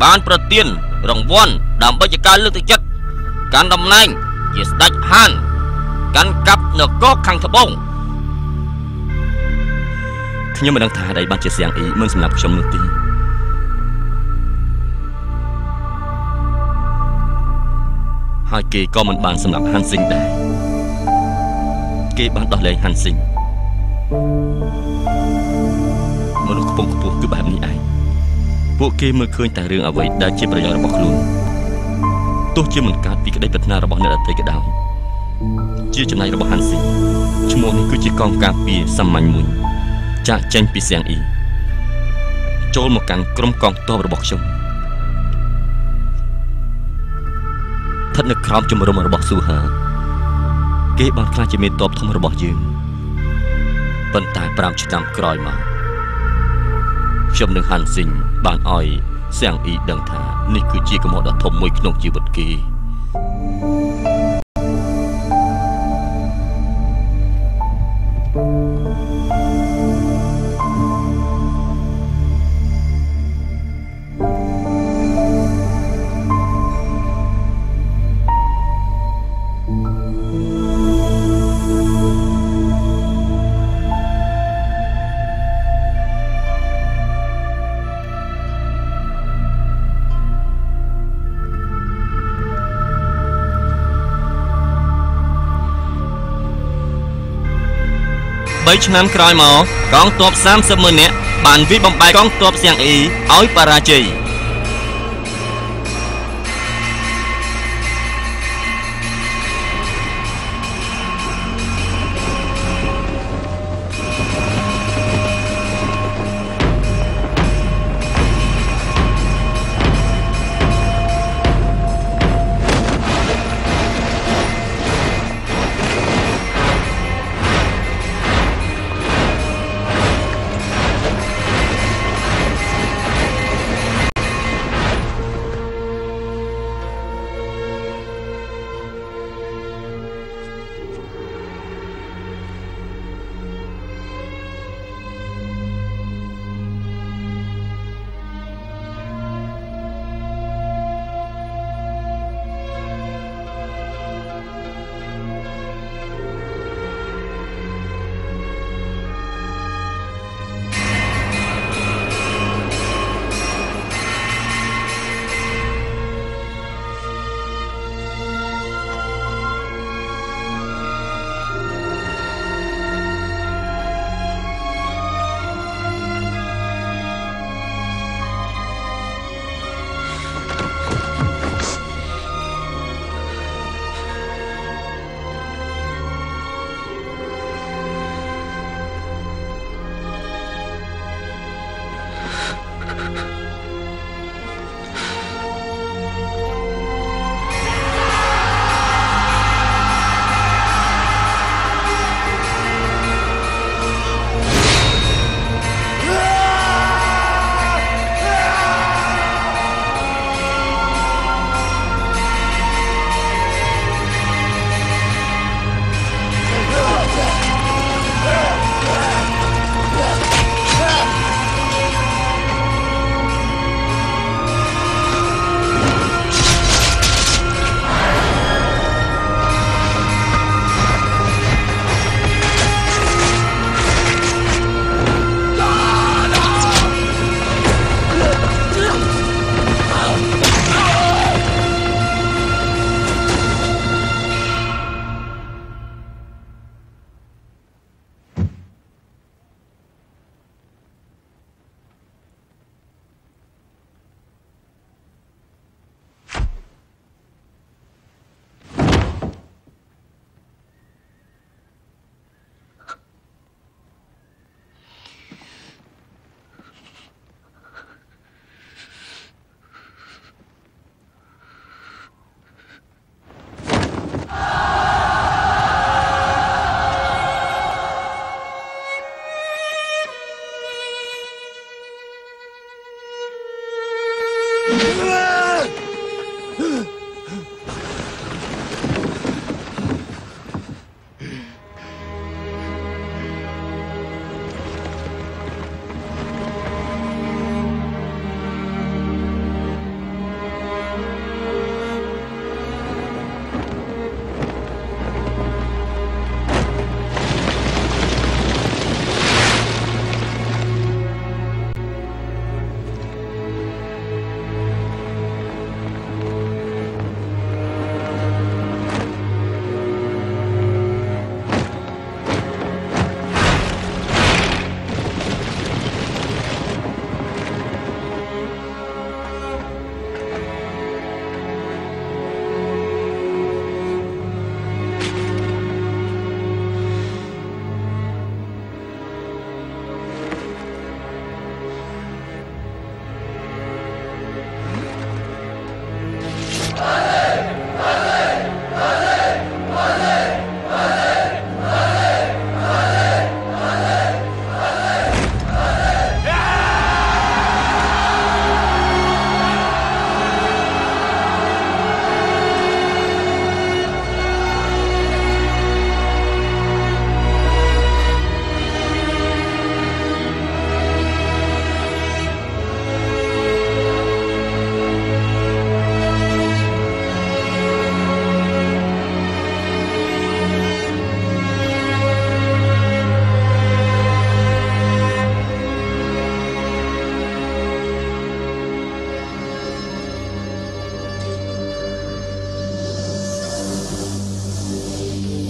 A: បានប្រទានរង្វាន់ដើម្បីជាការលើកទឹកចិត្តកាន់តំណែងជាស្ដេចហានកាន់កាប់នគរខាងត្បូង
C: ខ្ញុំមិនដឹងថាដៃបានជាសៀងអ៊ីមិនសម្រាប់ខ្ញុំនោះទេហើយគេក៏មិនបានសម្រាប់ហាន់ស៊ីងដែរគេបានដោះលែងហាន់ស៊ីងមនុស្សខ្ពង់ខ្ពស់គឺបែបនេះឯងពួកគេមើលឃើញតែរឿងអ្វីដែលជាប្រយោជន៍របស់ខ្លួនទោះជាមិនកើតពីក្តីប្រាថ្នារបស់អ្នកដទៃក៏ដោយជាចំណែករបស់ហាន់ស៊ីងឈ្មោះនេះគឺជាកងការពារសាមញ្ញមួយចាក់ចេញពីសៀងអ៊ីចូលមកកាន់ក្រុមកងទ័ពរបស់ខ្ញុំស្ថិតនៅក្រោមជំរំរបស់ស៊ូហាគេបានខ្លាចជាមេទ័ពធំរបស់យើងប៉ុន្តែ5ឆ្នាំក្រោយមកខ្ញុំនឹងហាន់ស៊ីងបានឲ្យសៀងអ៊ីដឹងថានេះគឺជាកំហុសដ៏ធំមួយក្នុងជីវិតគេ3ឆ្នាំក្រោយមកកងទ័ព30,000 នាក់បានវិបំបែកកងទ័ពសៀងអ៊ីឲ្យបរាជ័យ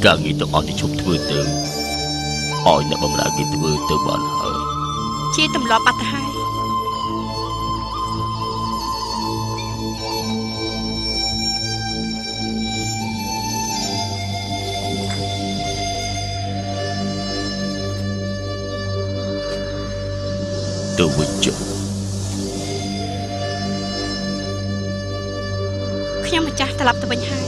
C: ការងារទាំងអស់ទីឈប់ធ្វើទៅឲ្យអ្នកបម្រើគេធ្វើទៅបានហើយ
B: ជាទម្លាប់បាត់ទៅហើយ
C: ទៅវិញចុះ
B: ខ្ញុំម្ចាស់ត្រឡប់ទៅវិញហើយ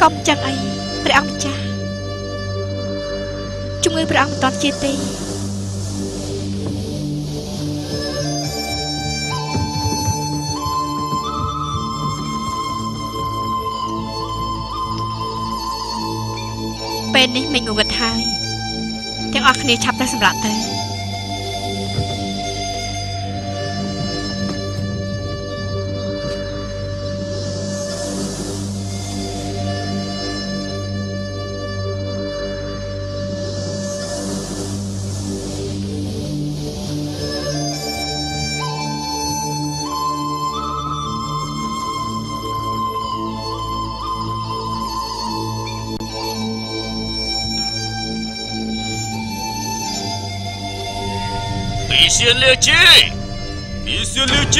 B: កុំចឹងអីព្រះអង្គម្ចាស់ជំងឺព្រះអង្គមិនទាន់ជាទេពេលនេះមិនងងឹតហើយទាំងអស់គ្នាឆាប់តែសម្រាប់ទៅ
C: 笔仙猎击，笔仙猎击。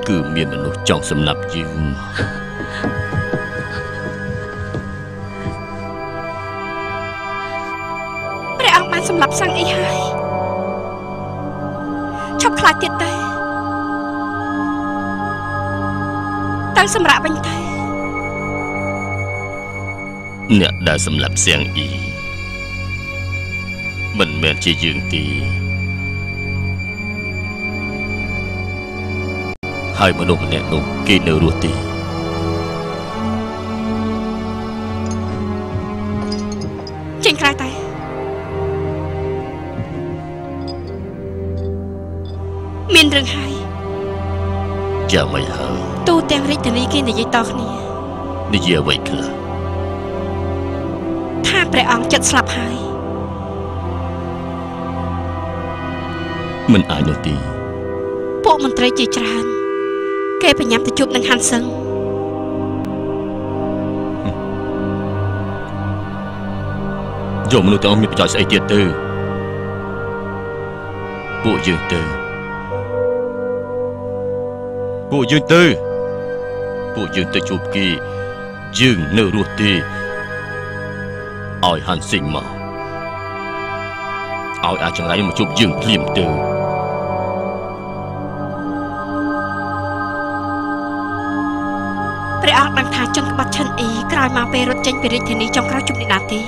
C: គឺមានមនុស្សចង់សម្លាប់យើង
B: ព្រះអង្គបានសម្លាប់សាំងអីហើយឈប់ខ្លាចទៀតទៅសម្រាប់វិញទៅ
C: អ្នកដែលសម្លាប់សៀងអ៊ីមិនមែនជាយើងទេហើយមនុស្សម្នាក់នោះគេនៅរស់ទេ
B: ចេញក្រៅទៅមានរឿងហើយ
C: ចាំមិនហើយ
B: ទូទាំងរាជធានីគេនិយាយតគ្នា
C: និយាយអ្វីខ្លះ
B: ថាព្រះអង្គចិត្តស្លាប់ហើយ
C: មិនអាចនោះទេ
B: ពួកមន្ត្រីជាច្រើនគេបញ្ញាប់ទៅជួបនឹងហាន់សឹង
C: យកមនុស្សទាំងអស់មានប្រយោជន៍ស្អីទៀតទៅពួកយើងទៅជួបគេយើងនៅរស់ទេឲ្យហាន់សិញមកឲ្យអាចចង្រៃមកជួបយើងភ្លាមទៅ
B: ព្រះអង្គដឹងថាជនក្បត់ឆិនអ៊ីក្រោយមកពេលរត់ចេញពីរាជធានីចុងក្រោយជុំនេះណាទេ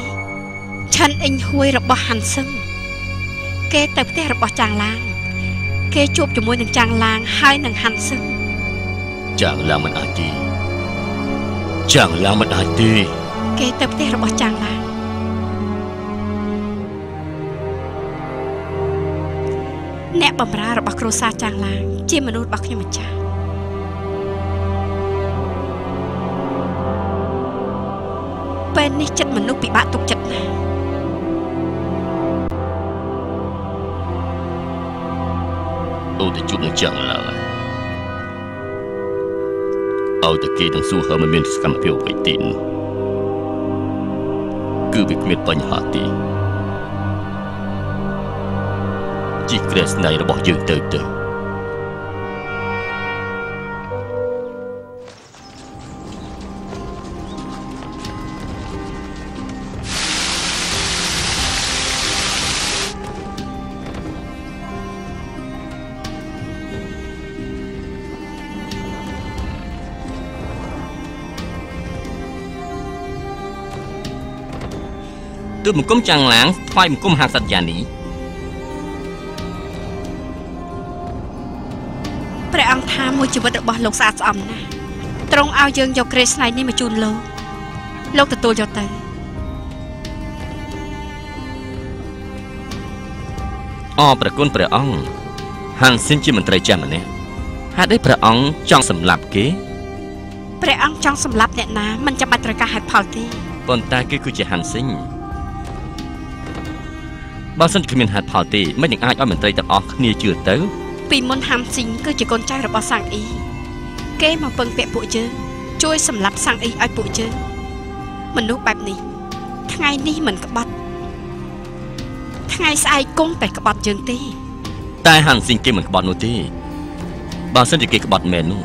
B: ឆិនអ៊ីងហួយរបស់ហាន់សឹងគេទៅផ្ទះរបស់ចាងឡាងគេជួបជាមួយនឹងចាងឡាងហើយនឹងហាន់សឹង
C: ចាងឡាងមិនអាចទេ
B: គេទៅផ្ទះរបស់ចាងឡាងអ្នកបម្រើរបស់គ្រួសារចាងឡាងជាមនុស្សរបស់ខ្ញុំម្ចាស់ ពេលនេះចិត្តមនុស្សពិបាកទុកចិត្តណាស់
C: អូទៅជួបនឹងចាំឡើយឲ្យតែគេនឹងសួរហើយមិនមានសកម្មភាពអ្វីទេគឺវាគ្មានបញ្ហាទេជីក្រែស្នៃរបស់យើងទៅទូបង្គំចាំងឡាងថ្វាយបង្គំហាសត្យានី
B: ព្រះអង្គថាមួយជីវិតរបស់លោកស្អាតស្អំណាស់ទ្រង់ឲ្យយើងយកក្រេស្នៃនេះមកជូនលោកទទួលយកទៅ
C: ប្រគុណព្រះអង្គហាន់ស៊ីនជាមន្ត្រីចាស់ម្នាក់ហេតុអីព្រះអង្គចង់សម្លាប់គេ
B: ព្រះអង្គចង់សម្លាប់អ្នកណាមិនចាំបាច់ត្រូវការហេតុផលទេ
C: ប៉ុន្តែគេគឺជាហាន់ស៊ីនបើសិនជាគ្មានហេតុផលទេមិននឹងអាចឲ្យមន្ត្រីទាំងអស់គ្នាជឿទៅ
B: ពីមុនហាំស៊ីងគឺជាកូនចៅរបស់សាំងអ៊ីគេមកពឹងពាក់ពួកយើងជួយសម្លាប់សាំងអ៊ីឲ្យពួកយើងមនុស្សបែបនេះថ្ងៃនេះមិនក្បត់ថ្ងៃស្អែកគង់តែក្បត់យើងទេ
C: តែហាន់ស៊ីងគេមិនក្បត់នោះទេបើសិនជាគេក្បត់មែននោះ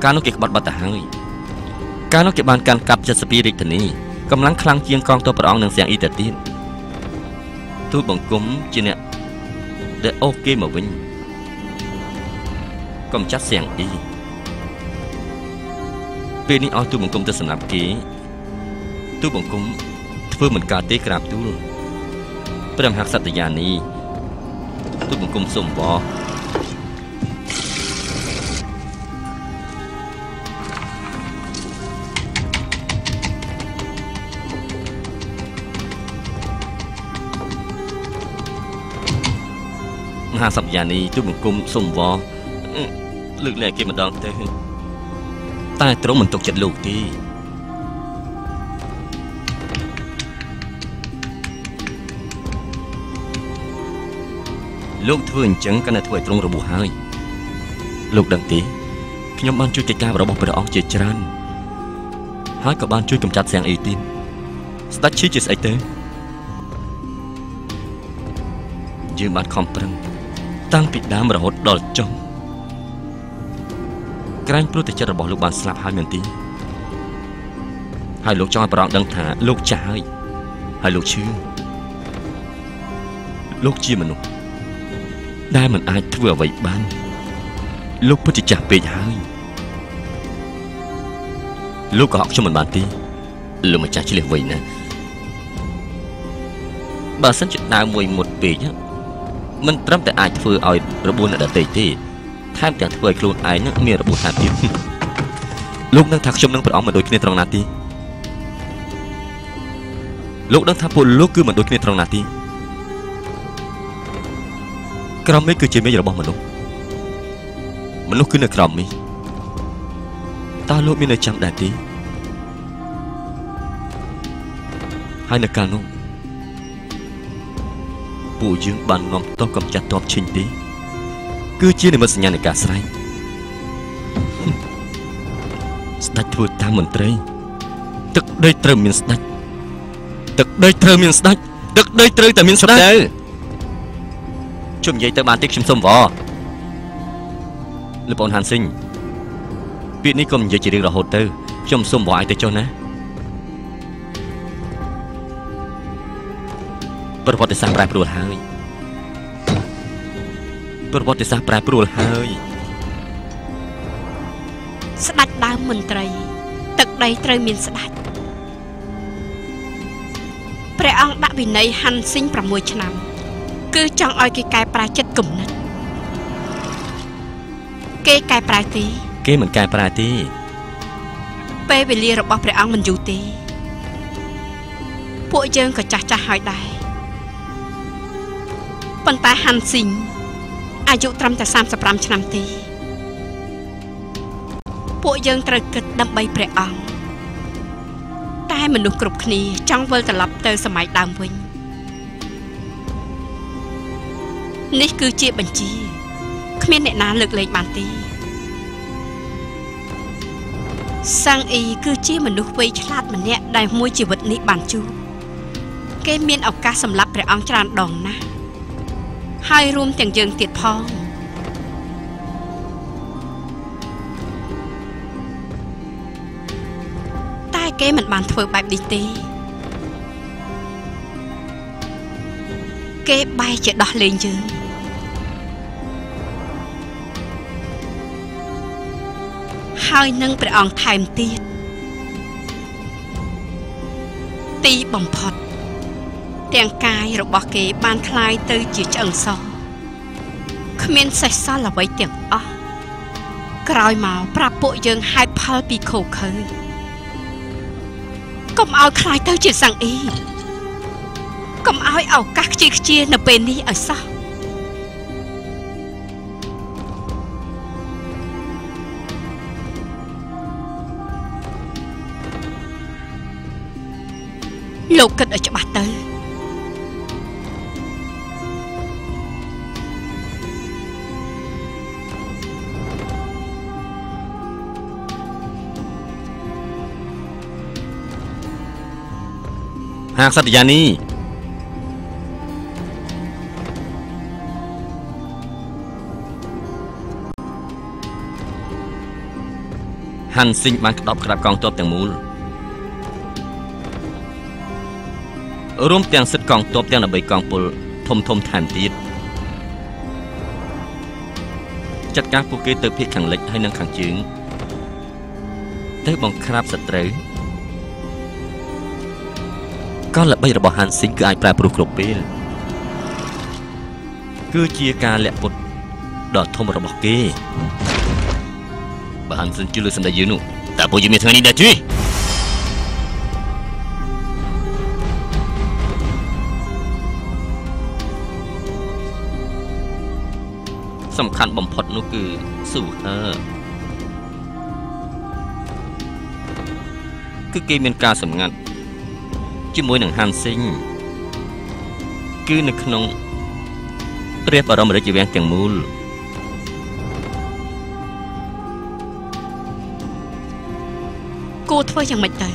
C: កាលនោះគេក្បត់បាត់ទៅហើយកាលនោះគេបានកាន់កាប់72រាជធានីកម្លាំងខ្លាំងជាងកងទ័ពព្រះអង្គនិងសៀងអ៊ីទៅទៀតទូលបង្គំជាអ្នកដែលអូសគេមកវិញកុំចាត់សៀងអ៊ីពេលនេះឲ្យទូលបង្គំទៅសម្រាប់គេទូលបង្គំធ្វើមិនកើតទេក្រាបទូលព្រះមហាក្សត្រយានីទូលបង្គំសូមវ៉មហាសព្យានីទូលបង្គំសូមវ៉លើកលែងគេម្ដងទៅតែទ្រង់មិនទុកចិត្តលោកទេលោកធ្វើអញ្ចឹងកាន់តែធ្វើឲ្យទ្រង់របួសហើយលោកដឹងទេខ្ញុំបានជួយកិច្ចការរបស់ព្រះអង្គជាច្រើនហើយក៏បានជួយកម្ចាត់សៀងអ៊ីទីនស្ដេចឈីជាស្អីទៅយើងបានខំប្រឹងតាំងពីដើមរហូតដល់ចុងក្រែងព្រោះតែចិត្តរបស់លោកបានស្លាប់ហើយមែនទេហើយលោកចង់ឲ្យព្រះអង្គដឹងថាលោកចាស់ហើយលោកឈឺលោកជាមនុស្សដែលមិនអាចធ្វើអ្វីបានលោកពិតជាចាស់ពេកហើយលោកក៏ហក់ខ្ញុំមិនបានទេលោកម្ចាស់ឆ្លៀសវៃណាបើសិនជាដើមមួយមុតពេកមិនត្រឹមតែអាចធ្វើឲ្យរបួសអ្នកដទៃទេថែមទាំងធ្វើឲ្យខ្លួនឯងមានរបួសថែមទៀតលោកនឹងថាខ្ញុំនឹងព្រះអង្គមិនដូចគ្នាត្រង់ណាទេលោកដឹងថាពួកលោកគឺមិនដូចគ្នាត្រង់ណាទេក្រមមេឃគឺជាមេឃរបស់មនុស្សគឺនៅក្រមមេឃតើលោកមាននៅចាំដែរទេហើយនៅកាលនោះពួកយើងបាននាំទ័ពកម្ចាត់ទ័ពឈិញទេគឺជានិមិត្តសញ្ញានៃការស្រែកស្ដេចធ្វើតាមមន្ត្រីទឹកដីត្រូវមានស្ដេចទឹកដីត្រូវមានស្ដេចទឹកដីត្រូវតែមានស្ដេចទៅខ្ញុំនិយាយទៅបានទេខ្ញុំសុំវ៉លោកបងហាន់ស៊ីងពាក្យនេះកុំនិយាយជារៀងរហូតទៅខ្ញុំសុំវ៉ឲ្យទៅចុះណាប្រវត្តិសាស្ត្រប្រែប្រួលហើយ
B: ស្ដេចដើមមន្ត្រីទឹកដីត្រូវមានស្ដេចព្រះអង្គដាក់វិន័យហាន់ស៊ីង6ឆ្នាំគឺចង់ឲ្យគេកែប្រែចិត្តគំនិតគេកែប្រែទេ
C: គេមិនកែប្រែទេ
B: ពេលវេលារបស់ព្រះអង្គមិនយូរទេពួកយើងក៏ចាស់ហើយដែរប៉ុន្តែហាន់ស៊ីងអាយុត្រឹមតែ35ឆ្នាំទេពួកយើងត្រូវគិតដើម្បីព្រះអង្គ មនុស្សគ្រប់គ្នាចង់វិលត្រឡប់ទៅសម័យដើមវិញនេះគឺជាបញ្ជាគ្មានអ្នកណាលើកលែងបានទេសាំងអ៊ីគឺជាមនុស្សវ័យឆ្លាតម្នាក់ដែលមួយជីវិតនេះបានជួបគេមានឱកាសសម្លាប់ព្រះអង្គច្រើនដងណាស់ហើយរួមទាំងយើងទៀតផងតែគេមិនបានធ្វើបែបនេះទេគេបែរជាដោះលែងយើងហើយនឹងព្រះអង្គថែមទៀតទីបំផុតទាំងកាយរបស់គេបានคล้ายទៅជាឆ្អឹងសគ្មានសេះសល់អ្វីទាំងអស់ក្រោយមកប្រាប់ពួកយើងហេតុផលពីខូខើកុំឲ្យคล้ายទៅជាសាំងអ៊ីកុំឲ្យឱកាសខ្ជានៅពេលនេះឲ្យសោះលោកគិតឲ្យច្បាស់ទៅ
C: ហាងសត្យានីហាន់ស៊ីងបានក្តប់ក្តាប់កងទ័ពទាំងមូលរួមទាំងសិទ្ធិកងទ័ពទាំង13កងពលធំថែមទៀតចាត់ការពួកគេទៅភាគខាងលិចហើយនិងខាងជើងទៅបង្ក្រាបសត្រូវក៏ល្បិចរបស់ហាន់ស៊ីងគឺអាចប្រែប្រួលគ្រប់ពេលគឺជាការលាក់ពុតដ៏ធំរបស់គេបើហាន់ស៊ីងជឿលើសម្ដីយើងនោះតើពួកយើងមានថ្ងៃនេះដែរទេសំខាន់បំផុតនោះគឺស៊ូហើគឺគេមានការសម្ងាត់ជាមួយនឹងហាន់ស៊ីងគឺនៅក្នុងព្រះបរមរាជវាំងទាំងមូល
B: គួរធ្វើយ៉ាងម៉េចទៅ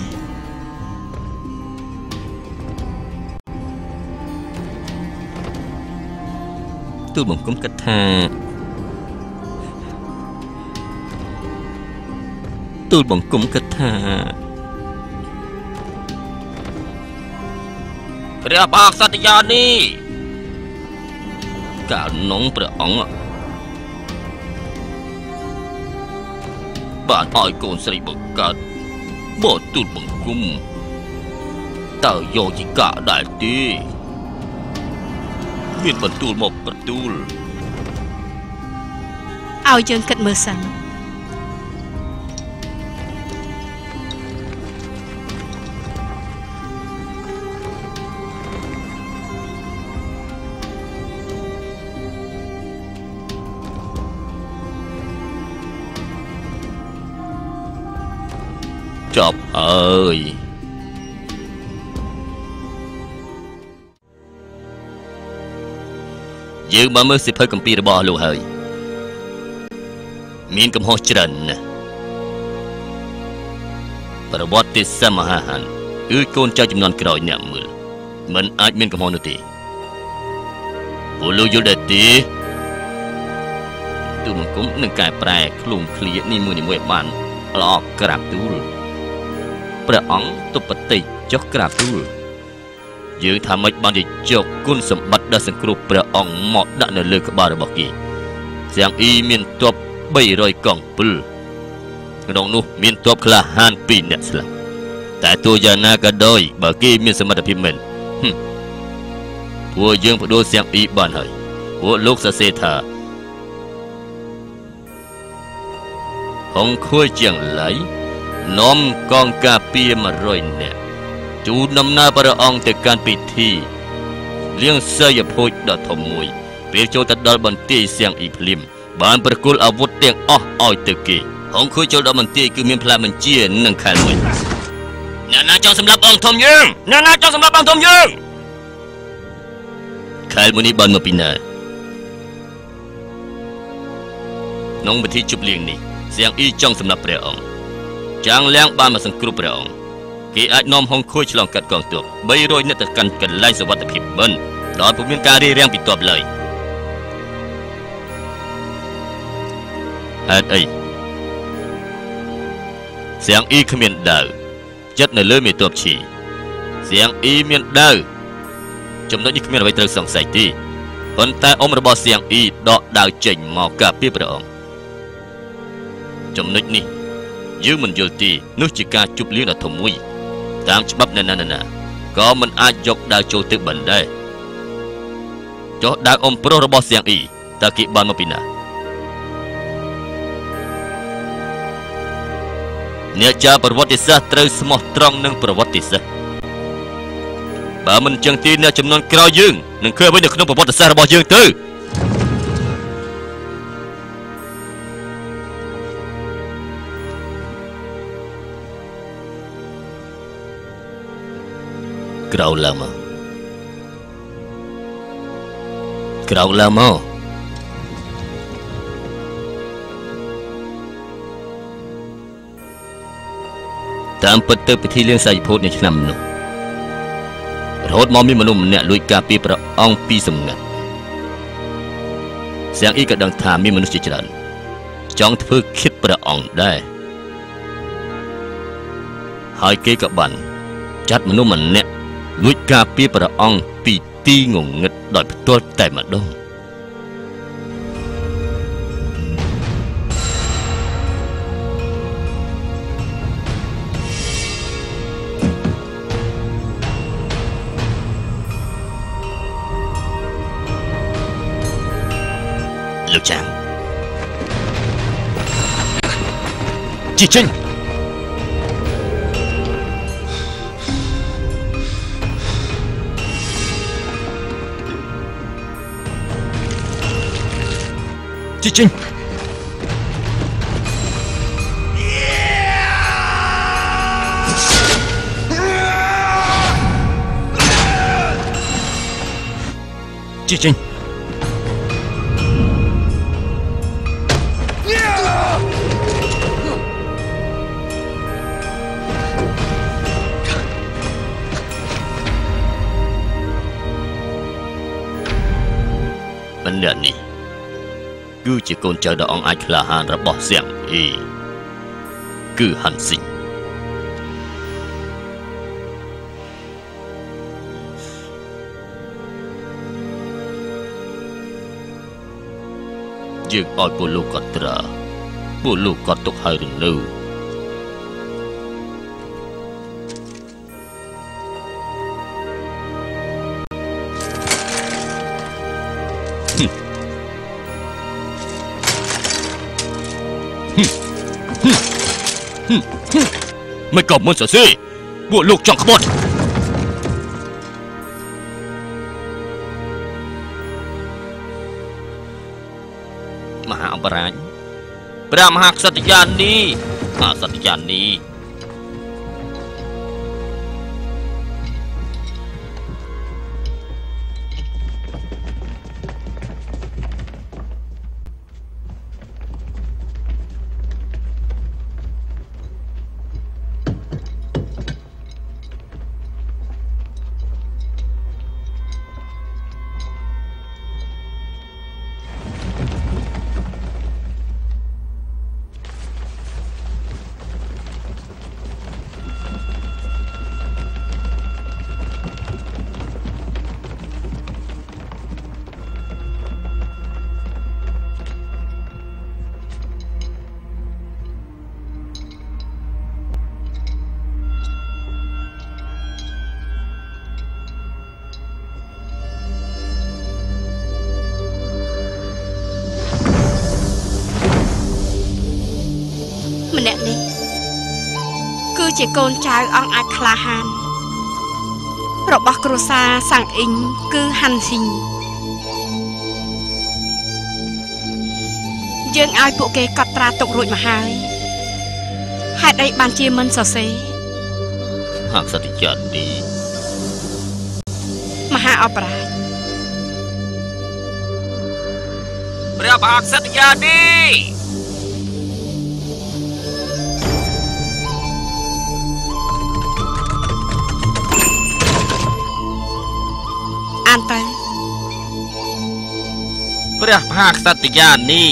C: ទូលបង្គំគិតថាព្រះបាទសត្យានីកាលនងព្រះអង្គបានឲ្យកូនស្រីបង្កើតបទទូលបង្គំតើយកជាកាដែរទេមានបន្ទូលមកបន្ទូល
B: ឲ្យយើងគិតមើលសិន
C: ចប់ហើយយើងបានមើលសិភៅគម្ពីររបស់លោកហើយមានកំហុសច្រើនណាស់ប្រវត្តិសាស្ត្រមហាហានគឺកូនចៅចំនួនក្រោយអ្នកមើលមិនអាចមានកំហុសនោះទេពួកលោកយល់ដែរទេទូលបង្គំនឹងកែប្រែខ្លួនឃ្លានេះមួយៗបានល្អក្រាបទូលព្រះអង្គទុបតិចុះក្រាបទូលយើងថាម៉េចបានជាយកគុណសម្បត្តិដ៏សង្គ្រោះព្រះអង្គមកដាក់នៅលើក្បាលរបស់គេសៀងអ៊ីមានទ័ព300កងពលក្នុងនោះមានទ័ពក្លាហាន2អ្នកស្លាប់តែទោះយ៉ាងណាក៏ដោយបើគេមានសមត្ថភាពមែនពួកយើងបដូរសៀងអ៊ីបានហើយពួកលោកសរសេរថាហុងខួយជាងឡៃនាំកងការពារ100នាក់ជូនដំណើរព្រះអង្គទៅកាន់ពិធីលៀងសីយភោជដ៏ធំមួយពេលចូលទៅដល់បន្ទាយសៀងអ៊ីភ្លាមបានប្រគល់អាវុធទាំងអស់ឲ្យទៅគេហុងខួយចូលដល់បន្ទាយគឺមានផ្លែបញ្ជានិងខែលមួយ
A: អ្នកណាចង់សម្លាប់អង្គធំយើងអ្នកណាចង់សម្លាប់អង្គធំយើងខែលមួយនេះបានមកពីណាក្នុងពិធីជប់លៀងនេះសៀងអ៊ីចង់សម្លាប់ព្រះអង្គចាងលៀងបានមកសង្គ្រោះព្រះអង្គគេអាចនាំហុងខួយឆ្លងកាត់កងទ័ព300នាក់ទៅកាន់កន្លែងសុវត្ថិភាពមិនដោយពុំមានការរារាំងពីទ័ពឡើយហេតុអីសៀងអ៊ីគ្មានដាវចិត្តនៅលើមេទ័ពឈីសៀងអ៊ីមានដាវចំណុចនេះគ្មានអ្វីត្រូវសង្ស័យទេប៉ុន្តែអ៊ំរបស់សៀងអ៊ីដកដាវចេញមកការពារព្រះអង្គចំណុចនេះយើងមិនយល់ទេនោះជាការជប់លៀងដ៏ធំមួយតាមច្បាប់ណាក៏មិនអាចយកដាវចូលទៅបានដែរចុះដាវអ៊ំប្រុសរបស់សៀងអ៊ីតើគេបានមកពីណាអ្នកចាប្រវត្តិសាស្ត្រត្រូវស្មោះត្រង់នឹងប្រវត្តិសាស្ត្របើមិនចឹងទេអ្នកចំនួនក្រោយយើងនឹងឃើញអ្វីនៅក្នុងប្រវត្តិសាស្ត្ររបស់យើងទៅក្រោកឡើងមកតាមពិតទៅពិធីលៀងសាយភូតនៃឆ្នាំនោះរហូតមកមានមនុស្សម្នាក់លួចការពារព្រះអង្គពីសម្ងាត់សៀងអ៊ីក៏ដឹងថាមានមនុស្សជាច្រើនចង់ធ្វើឃាតព្រះអង្គដែរហើយគេក៏បានចាត់មនុស្សម្នាក់លួចការពារព្រះអង្គពីទីងងឹតដោយផ្ទាល់តែម្ដងលោកចាងជីចេញជីចេញជីចេញអ្នកនេះគឺជាកូនចៅដ៏អង្អាចក្លាហានរបស់សៀងអ៊ីគឺហាន់ស៊ីងយើងឲ្យពលលោកគាត់ត្រាពលលោកគាត់ទុកហើយឬនៅមិនក៏មិនសរសេរពួកលោកចង់ក្បត់មហាអបរាជព្រះមហាក្សត្រយានីមហាក្សត្រយានីម្នាក់នេះគឺជាកូនចៅអង្គអាចក្លាហានរបស់គ្រួសារសាំងអ៊ីងគឺហាន់ស៊ីងយើងឲ្យពួកគេកត់ត្រាទុករួចមកហើយហេតុអីបានជាមិនសរសេរ
C: หากสติญาณนี้
B: មហាអបរាជ
A: ព្រះមហាក្សត្រយានី
B: អានទៅ
A: ព្រះមហាក្សត្រយានី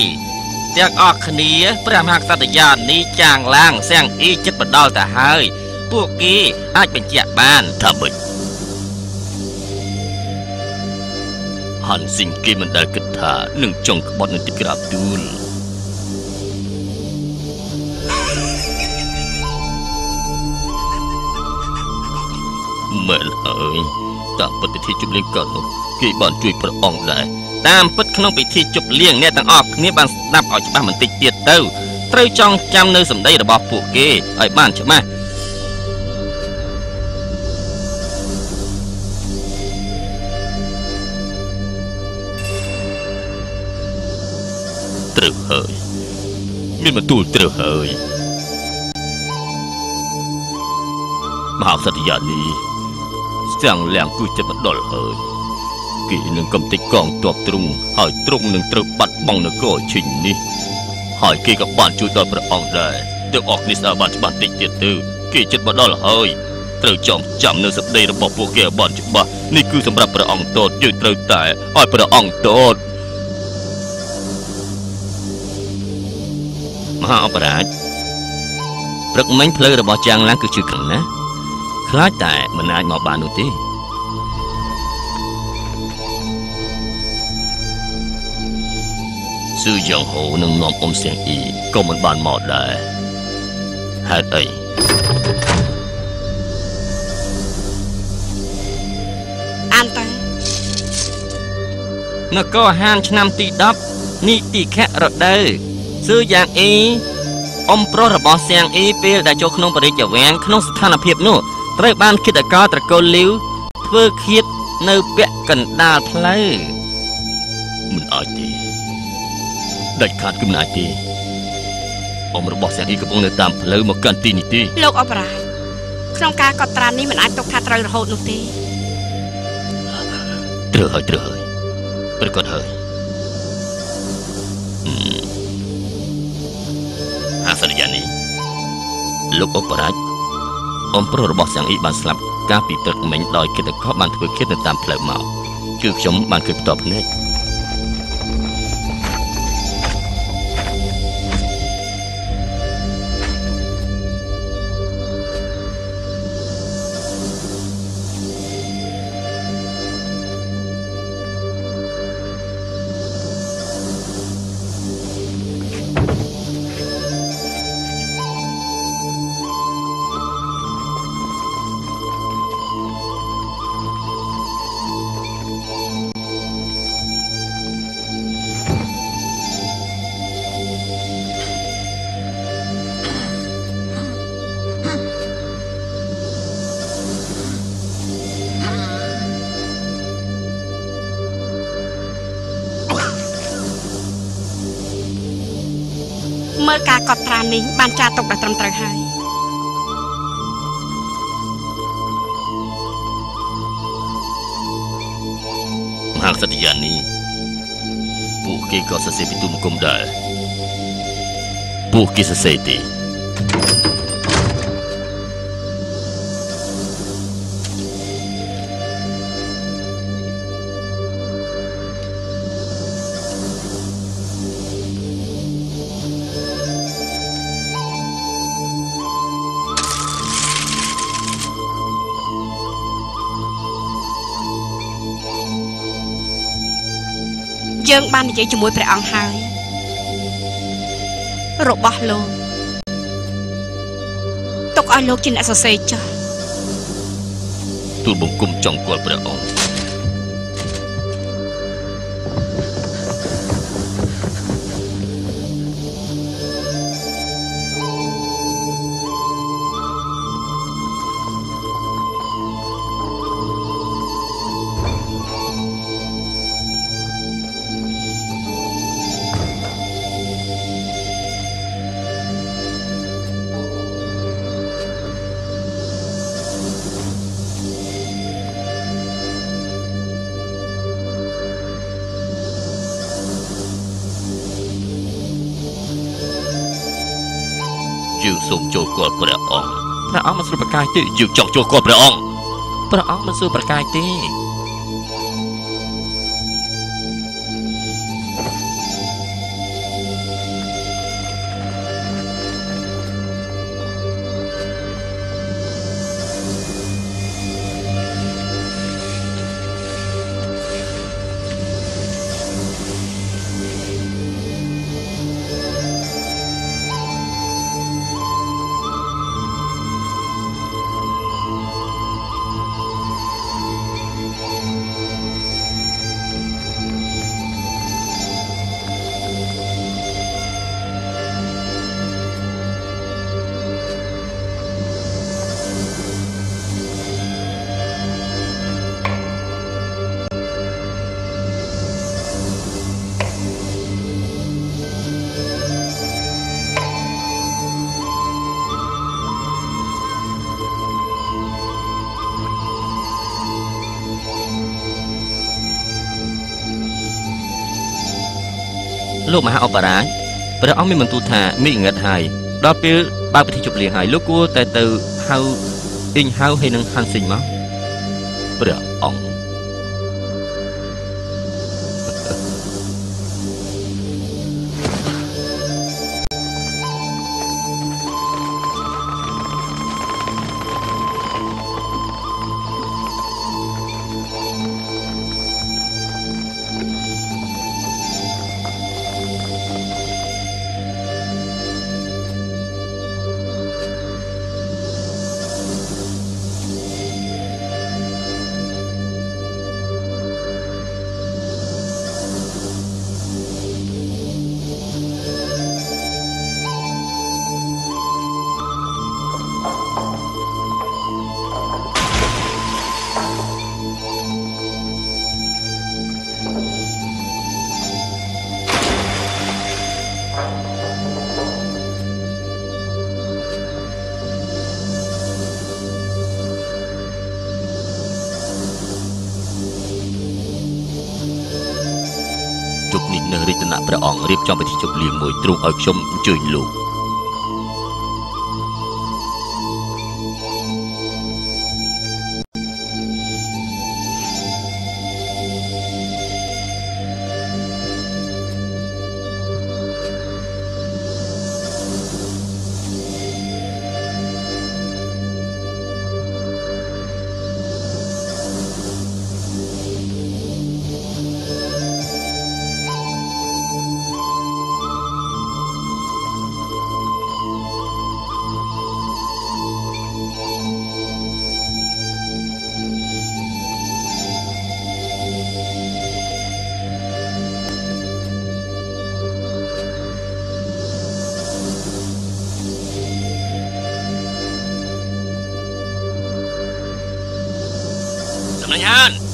A: ទាំងអស់គ្នាព្រះមហាក្សត្រយានីចាងឡាងសាំងអ៊ីចិត្តបដល់ទៅហើយពួកគេអាចបញ្ជាក់បាន
C: ថាម៉េចហាន់ស៊ីងគេមិនដែលគិតថានឹងចង់ក្បត់នឹងទីក្រាបទូលមែនហើយតាមពិតពិធីជប់លៀងកោនោះគេបានជួយព្រះអង្គដែរ
A: តាមពិតក្នុងពិធីជប់លៀងអ្នកទាំងអស់គ្នាបានស្ដាប់ឲ្យច្បាស់បន្តិចទៀតទៅត្រូវចងចាំនៅសម្ដីរបស់ពួកគេឲ្យបានច្បាស់
C: ត្រូវហើយមានបន្ទូលត្រូវហើយមហាក្សត្រយានីស្ទាំងលៀងគឺចិត្តមកដល់ហើយគេនឹងកំទេចកងទ័ពទ្រង់ហើយទ្រង់នឹងត្រូវបាត់បង់នគរឈិញនេះហើយគេក៏បានជួយដល់ព្រះអង្គដែរទាំងអស់គ្នាស្ដាប់បានច្បាស់តិចទៀតទៅគេចិត្តមកដល់ហើយត្រូវចងចាំនៅសេចក្តីរបស់ពួកគេឲ្យបានច្បាស់នេះគឺសម្រាប់ព្រះអង្គទតយើងត្រូវតែឲ្យព្រះអង្គទត
A: មហាអបរាជព្រឹកមិញផ្លូវរបស់ចាងឡាំងគឺជឿខ្លាំងណាស់ខ្លាចតែមិនអាចមកបាននោះទេ
C: ស៊ឺយ៉ាងហូនឹងនាំអ៊ំសៀងអ៊ីក៏មិនបានមកដែរហេតុអី
B: អានទៅ
A: នគរហានឆ្នាំទី10នីតិខៈរដូវស៊ឺយ៉ាងអ៊ីអ៊ំប្រុសរបស់សៀងអ៊ីពេលដែលចូលក្នុងបរិយាវាំងក្នុងស្ថានភាពនោះត្រូវបានគិតអកលត្រកូលលីវធ្វើឃាតនៅពាក់កណ្ដាលផ្លូវ
C: មិនអាចទេដាច់ខាតគឺមិនអាចទេអ៊ំរបស់សៀងអ៊ីកំពុងនៅតាមផ្លូវមកកាន់ទីនេះទេ
B: លោកអបរាជក្នុងការកត់ត្រានេះមិនអាចទុកថាត្រូវរហូតនោះទេ
C: ត្រូវហើយប្រកាសហើយ
A: អាសន្យានេះ
C: លោកអបរាជអ៊ំប្រុសរបស់សៀងអ៊ីបានស្លាប់កាលពីព្រឹកមិញដោយគិតកោបានធ្វើឃាតនៅតាមផ្លូវមកគឺខ្ញុំបានឃើញផ្ទាល់ភ្នែក
B: មើលការកត់ត្រានេះបានចារទុកដល់ត្រឹមត្រូវហើយ
C: មហាក្សត្រយានីពួកគេក៏សរសេរពីទូមង្គមដែរពួកគេសរសេរទេ
B: យើងបាននិយាយជាមួយព្រះអង្គហើយរបស់លោកទុកឲ្យលោកជាអ្នកសរសេរចុះ
C: ទូលបង្គំចង់គាល់ព្រះអង្គ
A: សូមចូលគាល់ព្រះអង្គ
C: ព្រះអង្គមិនស្រួលប្រកាយទេ
A: យើងចង់ចូលគាល់ព្រះអង្គ
C: ព្រះអង្គមិនស្រួលប្រកាយទេ លោកមហាអបរាជព្រះអង្គមានបន្ទូលថាមីងឹតហើយដល់ពេលបើកពិធីជប់លៀងហើយលោកគួរតែទៅហៅអ៊ីងហៅហើយនឹងហាន់ស៊ីងមក
A: ព្រះអង្គ ជប់នេះនៅរាជដំណាក់ព្រះអង្គរៀបចំពិធីជប់លៀងមួយទ្រង់ឲ្យខ្ញុំអញ្ជើញលោក
C: សម្លេងហាន
A: ស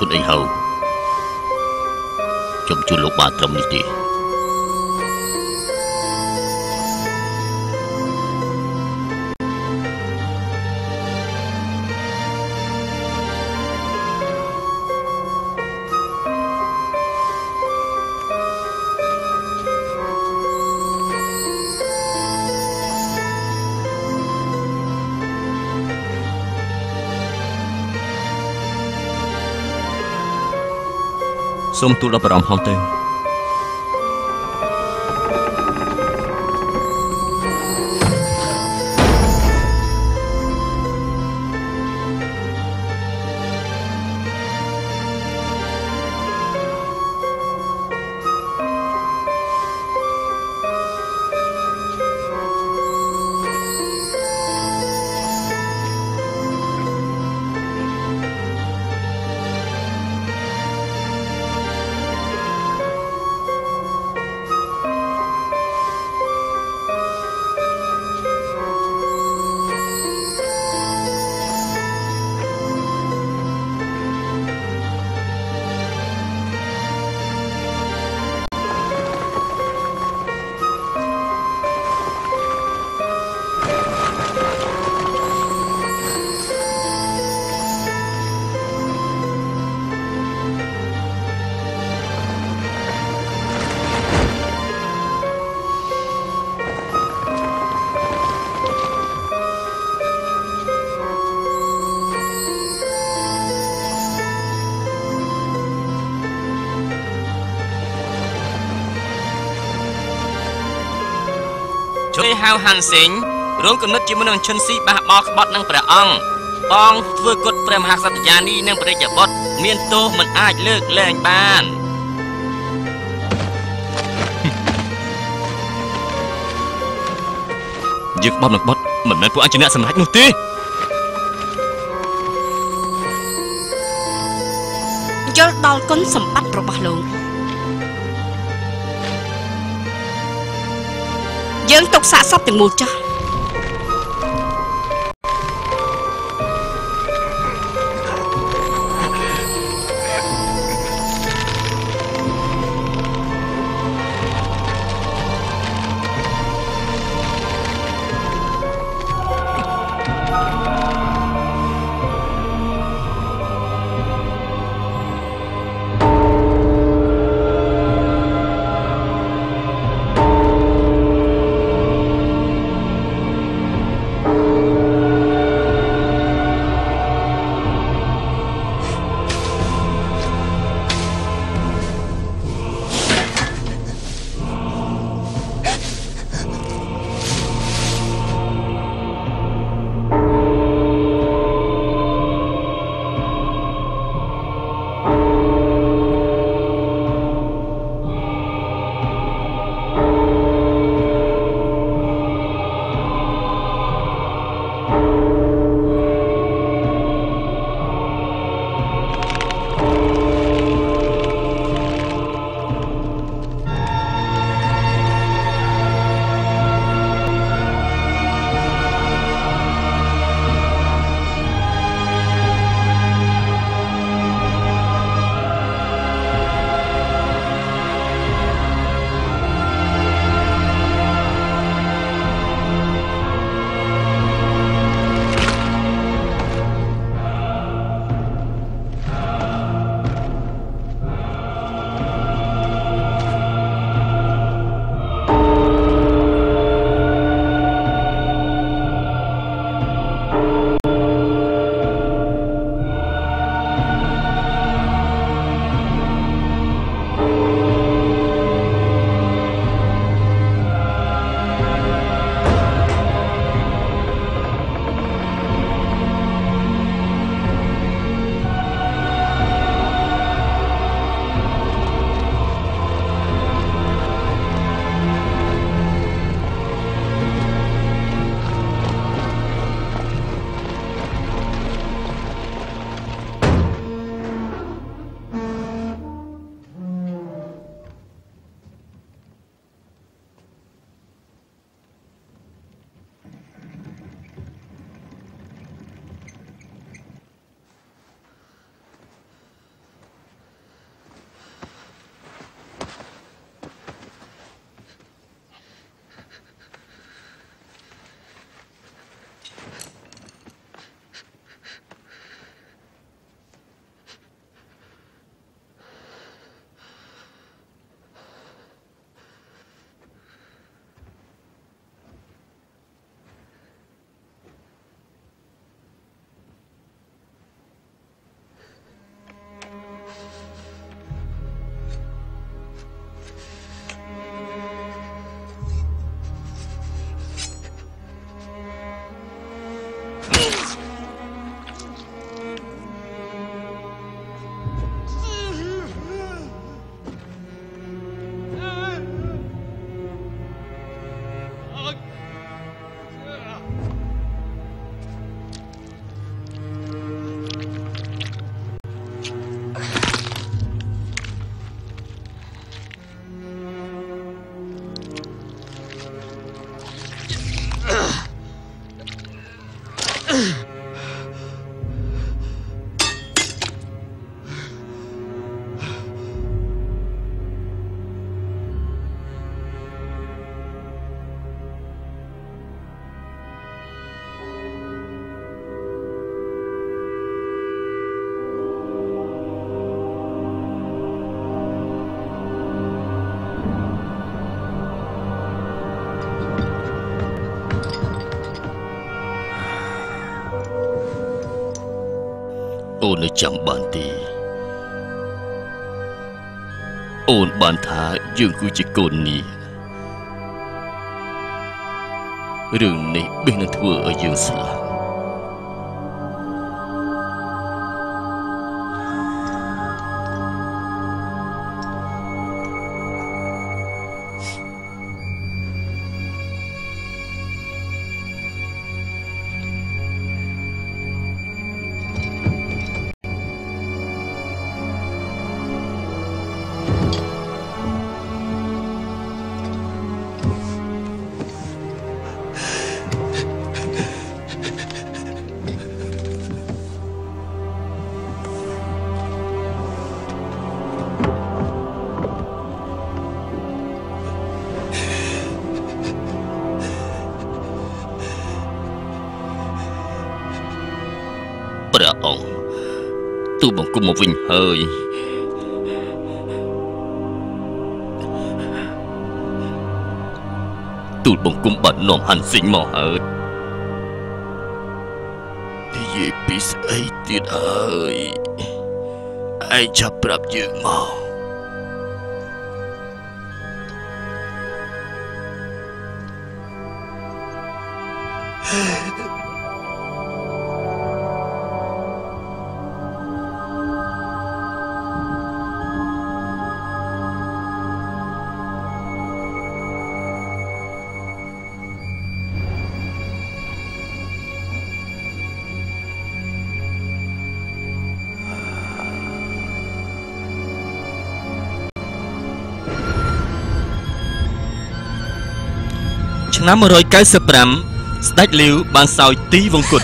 A: សុនអីហៅខ្ញុំជួលលោកបានត្រឹមនេះទេ
C: សូមទូលដល់ព្រះអង្គហងទៅ
D: ជួយហៅហាន់សេងរួមគំនិតជាមួយនឹងឈុនស៊ីបះបោក្បត់នឹងព្រះអង្គបងធ្វើគុតព្រះមហាក្សត្រយានីនិងព្រះរាជបុត្រមានទោសមិនអាចលើកលែងបាន
C: យើងក្បត់នឹងក្បត់មិនមែនពួកអញជាអ្នកសម្រេចនោះទេ
B: យល់ដល់គុណសម្បត្តិរបស់លោកយើងទុកសាកសពទាំងមូលចោះ
C: អូននៅចាំបានទេអូនបានថាយើងគឺជាកូននេះរឿងនេះបេះនឹងធ្វើឲ្យយើងស្លាប់ព្រះអង្គទូលបង្គំមកវិញហើយទូលបង្គំបាននាំហាន់សិញមកហើយនិយាយពីស្អីទៀតហើយឯងចាប់ប្រាប់យើងមក
D: ឆ្នាំ195ស្ដេចលាវបានសោយទីវង្គត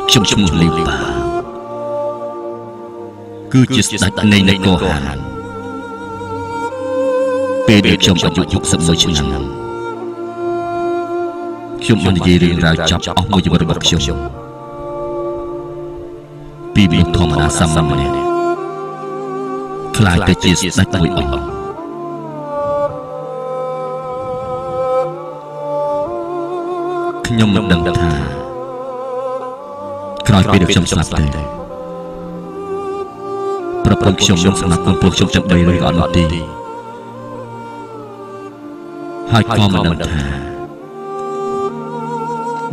C: ខ្ញុំឈ្មោះលីវប៉ាគឺជាស្ដេចនៃនគរហានពេលដែលខ្ញុំអាយុ61ឆ្នាំខ្ញុំបាននិយាយរឿងរ៉ាវចាប់អស់មួយជីវិតរបស់ខ្ញុំពីមនុស្សធម្មតាសាមញ្ញម្នាក់ខ្លាចទៅជាស្ដេចមួយអង្គខ្ញុំមិនដឹងថាក្រោយពេលខ្ញុំស្លាប់ទៅប្រពន្ធខ្ញុំនឹងស្លាប់ក្នុងព្រោះខ្ញុំចាំ3ឬក៏អត់នោះទេហើយក៏មិនដឹងថា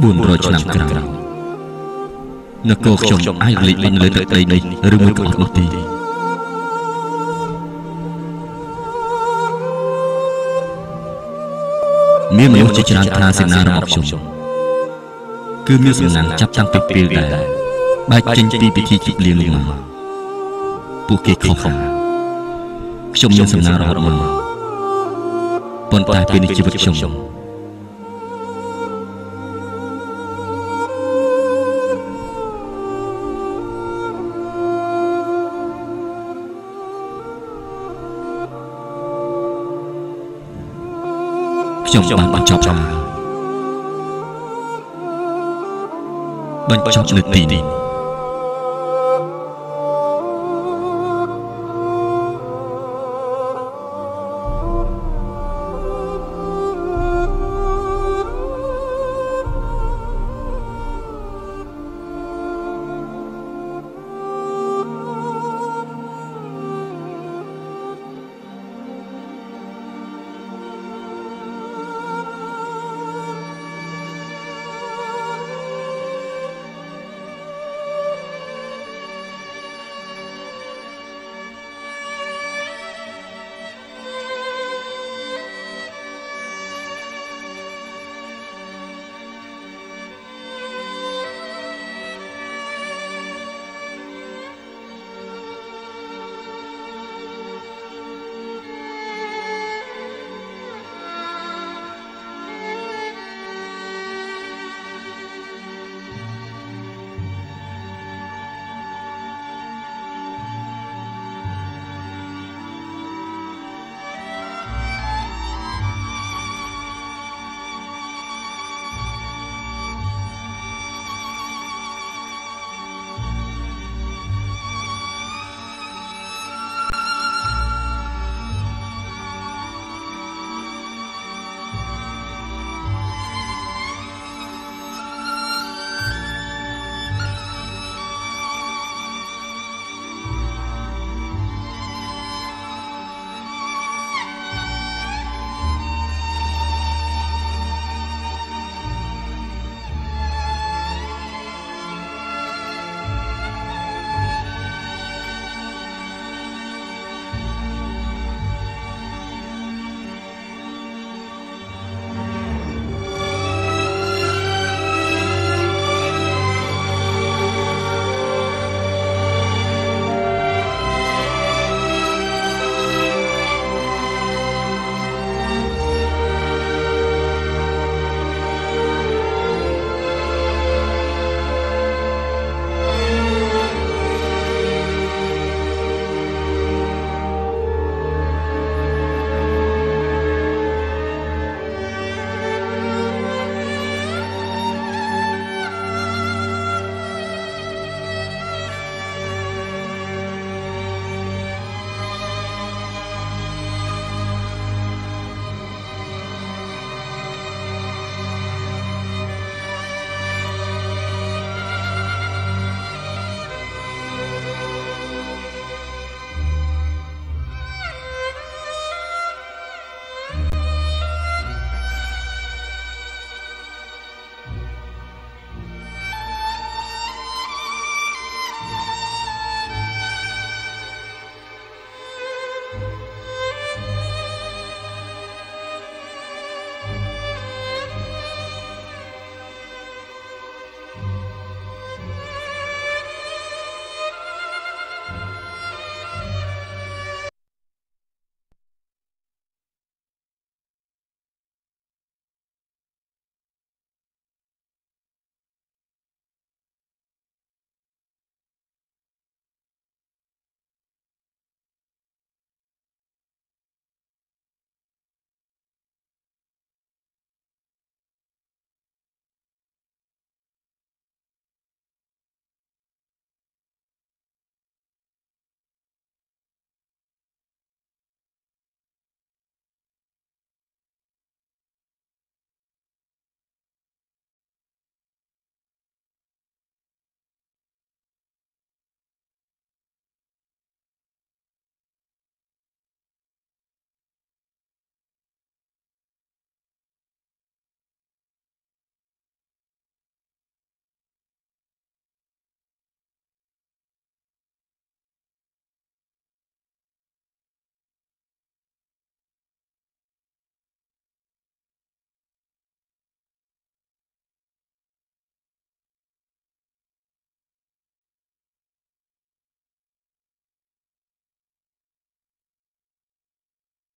C: 400ឆ្នាំក្រោយនគរខ្ញុំអាចលេចលេញលើទឹកដីនេះឬមួយក៏អត់នោះទេមានមនុស្សជាច្រើនថាសេនារបស់ខ្ញុំគឺមានសំណាងចាប់តាំងពីពេលដែលបែកចេញពីពិធីជិះលៀងនេះមកពួកគេខុសខ្ញុំមានសំណាងរហូតមកប៉ុន្តែពេលនេះជីវិតខ្ញុំបានបញ្ចប់នៅទីនេះ